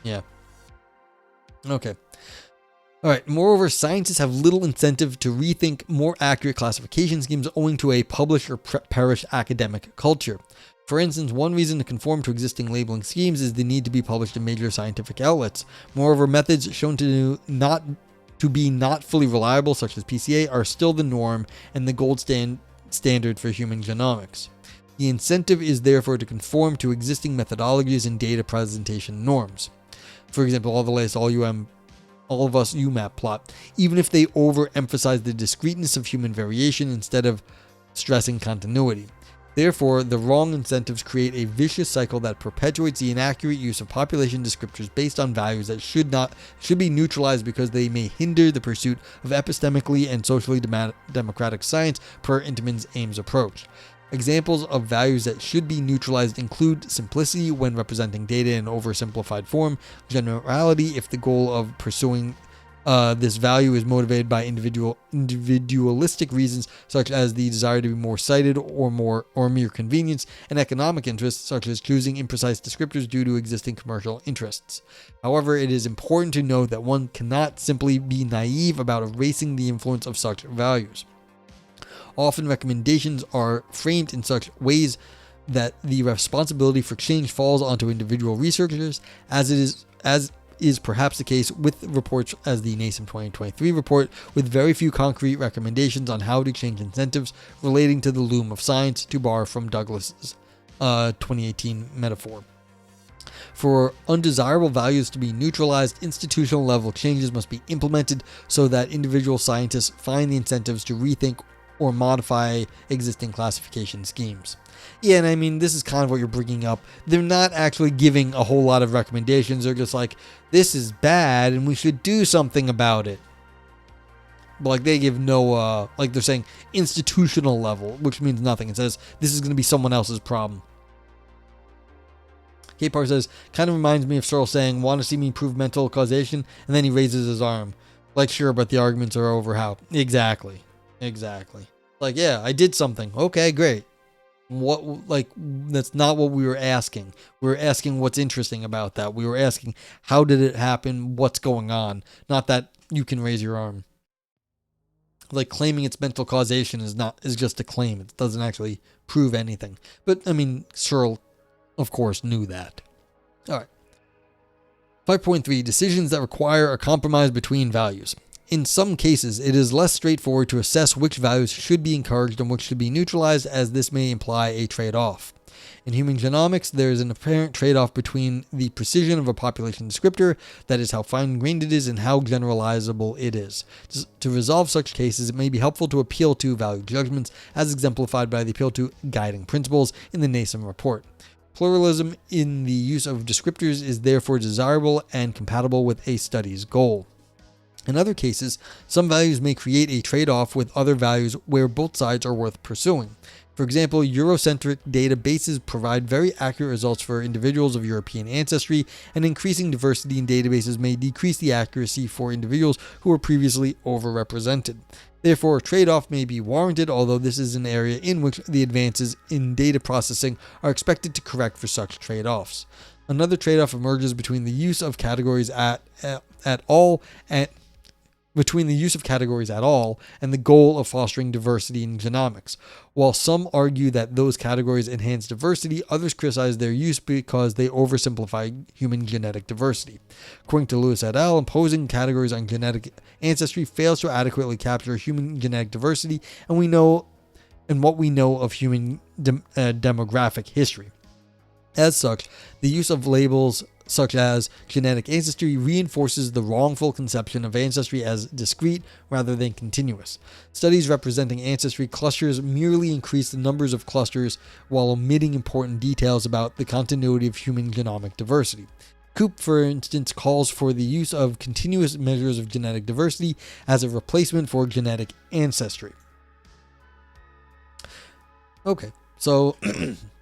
S1: Yeah. Okay. All right. Moreover, scientists have little incentive to rethink more accurate classification schemes owing to a publish or perish academic culture. For instance, one reason to conform to existing labeling schemes is the need to be published in major scientific outlets. Moreover, methods shown to be not fully reliable, such as PCA, are still the norm and the gold standard for human genomics. The incentive is therefore to conform to existing methodologies and data presentation norms. For example, all the latest All of Us UMAP plot, even if they overemphasize the discreteness of human variation instead of stressing continuity. Therefore, the wrong incentives create a vicious cycle that perpetuates the inaccurate use of population descriptors based on values that should be neutralized because they may hinder the pursuit of epistemically and socially democratic science per Intelman's Ames approach. Examples of values that should be neutralized include simplicity when representing data in oversimplified form, generality if the goal of pursuing this value is motivated by individualistic reasons such as the desire to be more cited or mere convenience, and economic interests such as choosing imprecise descriptors due to existing commercial interests. However, it is important to note that one cannot simply be naive about erasing the influence of such values. Often recommendations are framed in such ways that the responsibility for change falls onto individual researchers, as is perhaps the case with reports as the NASEM 2023 report, with very few concrete recommendations on how to change incentives relating to the loom of science, to borrow from Douglas's 2018 metaphor. For undesirable values to be neutralized, institutional level changes must be implemented so that individual scientists find the incentives to rethink or modify existing classification schemes. Yeah, and I mean, this is kind of what you're bringing up. They're not actually giving a whole lot of recommendations. They're just like, this is bad and we should do something about it. But like, they give no, like they're saying institutional level, which means nothing. It says this is going to be someone else's problem. K. Park says, kind of reminds me of Searle saying, want to see me prove mental causation? And then he raises his arm. Like, sure, but the arguments are over how. Exactly. Like, yeah, I did something. Okay, great. What, like, that's not what we were asking. We were asking what's interesting about that. We were asking, how did it happen? What's going on? Not that you can raise your arm. Like, claiming it's mental causation is just a claim. It doesn't actually prove anything. But, I mean, Searle, of course, knew that. All right. 5.3, decisions that require a compromise between values. In some cases, it is less straightforward to assess which values should be encouraged and which should be neutralized, as this may imply a trade-off. In human genomics, there is an apparent trade-off between the precision of a population descriptor, that is how fine-grained it is, and how generalizable it is. To resolve such cases, it may be helpful to appeal to value judgments, as exemplified by the appeal to guiding principles in the NASEM report. Pluralism in the use of descriptors is therefore desirable and compatible with a study's goal. In other cases, some values may create a trade-off with other values where both sides are worth pursuing. For example, Eurocentric databases provide very accurate results for individuals of European ancestry, and increasing diversity in databases may decrease the accuracy for individuals who were previously overrepresented. Therefore, a trade-off may be warranted, although this is an area in which the advances in data processing are expected to correct for such trade-offs. Another trade-off emerges between the use of categories at all and the goal of fostering diversity in genomics. While some argue that those categories enhance diversity, others criticize their use because they oversimplify human genetic diversity. According to Lewis et al., imposing categories on genetic ancestry fails to adequately capture human genetic diversity and what we know of human demographic history. As such, the use of labels such as genetic ancestry reinforces the wrongful conception of ancestry as discrete rather than continuous. Studies representing ancestry clusters merely increase the numbers of clusters while omitting important details about the continuity of human genomic diversity. Coop, for instance, calls for the use of continuous measures of genetic diversity as a replacement for genetic ancestry. Okay, so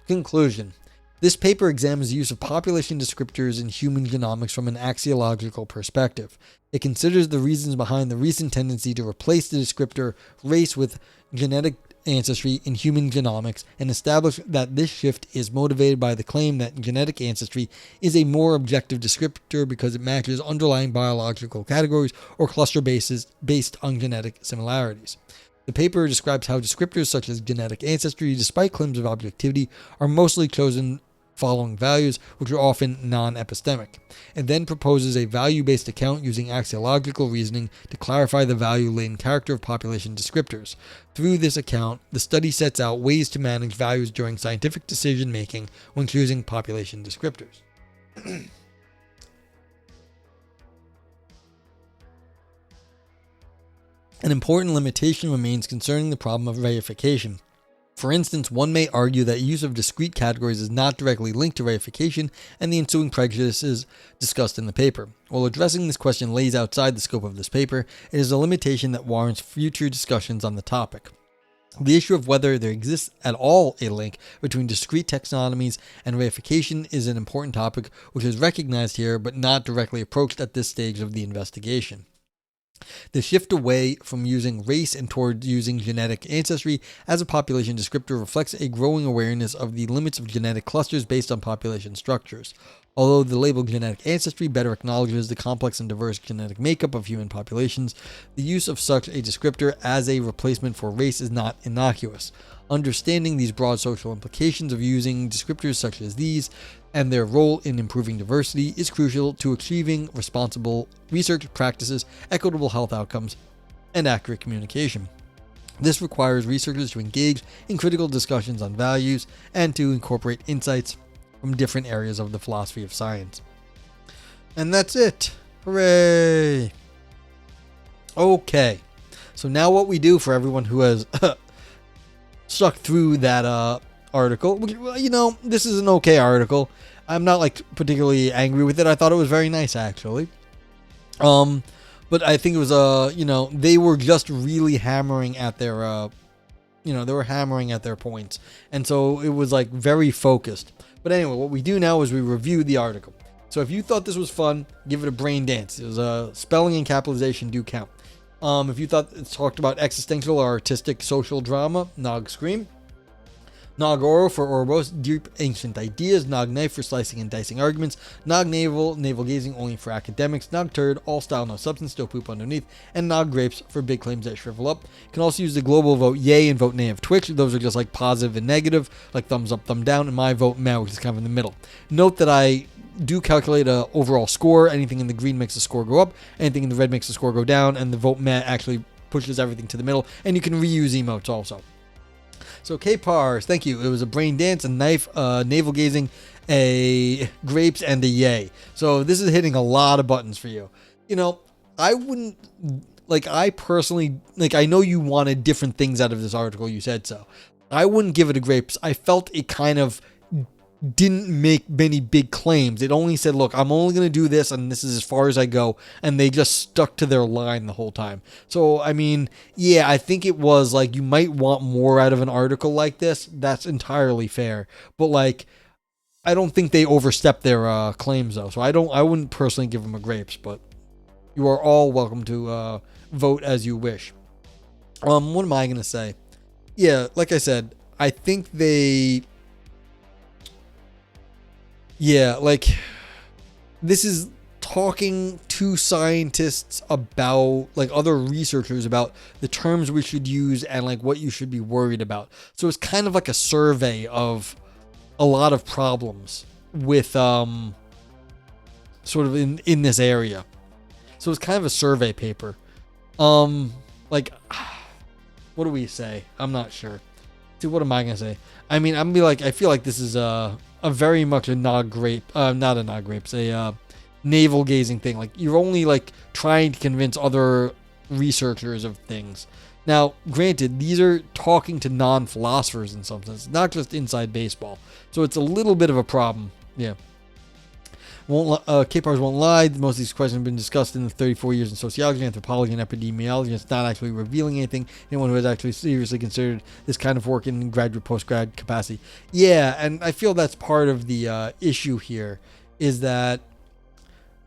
S1: conclusion. This paper examines the use of population descriptors in human genomics from an axiological perspective. It considers the reasons behind the recent tendency to replace the descriptor race with genetic ancestry in human genomics, and establish that this shift is motivated by the claim that genetic ancestry is a more objective descriptor because it matches underlying biological categories or cluster bases based on genetic similarities. The paper describes how descriptors such as genetic ancestry, despite claims of objectivity, are mostly chosen following values which are often non-epistemic. It then proposes a value-based account using axiological reasoning to clarify the value-laden character of population descriptors. Through this account, the study sets out ways to manage values during scientific decision-making when choosing population descriptors. An important limitation remains concerning the problem of reification. For instance, one may argue that use of discrete categories is not directly linked to reification and the ensuing prejudices discussed in the paper. While addressing this question lays outside the scope of this paper, it is a limitation that warrants future discussions on the topic. The issue of whether there exists at all a link between discrete taxonomies and reification is an important topic which is recognized here but not directly approached at this stage of the investigation. The shift away from using race and toward using genetic ancestry as a population descriptor reflects a growing awareness of the limits of genetic clusters based on population structures. Although the label genetic ancestry better acknowledges the complex and diverse genetic makeup of human populations, the use of such a descriptor as a replacement for race is not innocuous. Understanding these broad social implications of using descriptors such as these and their role in improving diversity is crucial to achieving responsible research practices, equitable health outcomes, and accurate communication. This requires researchers to engage in critical discussions on values and to incorporate insights from different areas of the philosophy of science. And that's it. Hooray! Okay, so now what we do for everyone who has stuck through that article, this is an okay article. I'm not particularly angry with it. I thought it was very nice actually. But I think it was they were just really hammering at their they were hammering at their points. And so it was very focused. But anyway, what we do now is we review the article. So if you thought this was fun, give it a brain dance. It was spelling and capitalization do count. If you thought it talked about existential or artistic social drama, Nog Scream. Nog Oro for Orbos, deep ancient ideas. Nog Knife for slicing and dicing arguments. Nog Navel, navel gazing only for academics. Nog Turd, all style no substance, still poop underneath. And Nog Grapes for big claims that shrivel up. You can also use the global vote yay and vote nay of Twitch. Those are just positive and negative, thumbs up, thumb down, and my vote meh, which is kind of in the middle. Note that I do calculate a overall score. Anything in the green makes the score go up, anything in the red makes the score go down, and the vote meh actually pushes everything to the middle. And you can reuse emotes also. So K-Pars, thank you. It was a brain dance, a knife, navel gazing, a grapes, and a yay. So this is hitting a lot of buttons for you. I wouldn't, I personally, I know you wanted different things out of this article. You said so. I wouldn't give it a grapes. I felt it kind of didn't make many big claims. It only said, look, I'm only going to do this and this is as far as I go. And they just stuck to their line the whole time. So, I think it was you might want more out of an article like this. That's entirely fair. But I don't think they overstepped their claims though. So I wouldn't personally give them a grapes, but you are all welcome to vote as you wish. What am I going to say? Yeah, like I said, I think they... Yeah, this is talking to scientists about, other researchers about the terms we should use and, what you should be worried about. So it's kind of like a survey of a lot of problems with, sort of in this area. So it's kind of a survey paper. What do we say? I'm not sure. Dude, what am I going to say? I'm going to be I feel like this is, a very much a not a nog grapes, a navel gazing thing. You're only trying to convince other researchers of things. Now, granted, these are talking to non-philosophers in some sense, not just inside baseball. So it's a little bit of a problem. Yeah. K-Pars won't lie. Most of these questions have been discussed in the 34 years in sociology, anthropology, and epidemiology. It's not actually revealing anything. Anyone who has actually seriously considered this kind of work in graduate, post-grad capacity. Yeah, and I feel that's part of the issue here, is that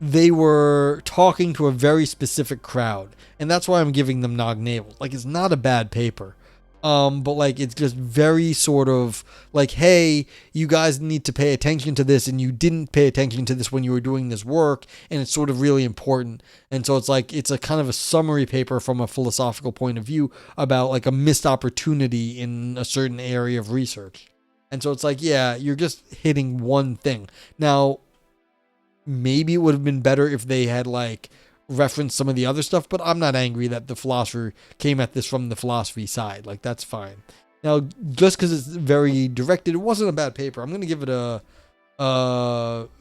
S1: they were talking to a very specific crowd. And that's why I'm giving them Nog Navel. It's not a bad paper. But it's just very sort of hey, you guys need to pay attention to this, and you didn't pay attention to this when you were doing this work, and it's sort of really important. And so it's a kind of a summary paper from a philosophical point of view about a missed opportunity in a certain area of research. And so it's yeah, you're just hitting one thing. Now, maybe it would have been better if they had reference some of the other stuff, but I'm not angry that the philosopher came at this from the philosophy side. That's fine. Now, just because it's very directed, it wasn't a bad paper. I'm going to give it a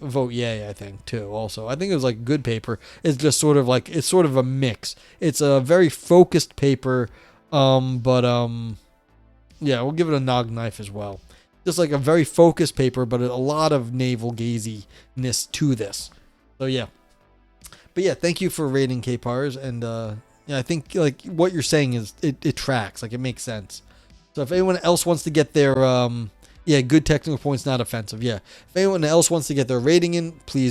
S1: vote yay, I think, too, also. I think it was good paper. It's just sort of it's sort of a mix. It's a very focused paper, but Yeah, we'll give it a nog knife as well. Just like a very focused paper, but a lot of navel gaziness to this. So yeah. But yeah, thank you for rating K-Pars, and yeah, I think like what you're saying is it tracks, like it makes sense. So if anyone else wants to get their yeah, good technical points, not offensive. Yeah, if anyone else wants to get their rating in, please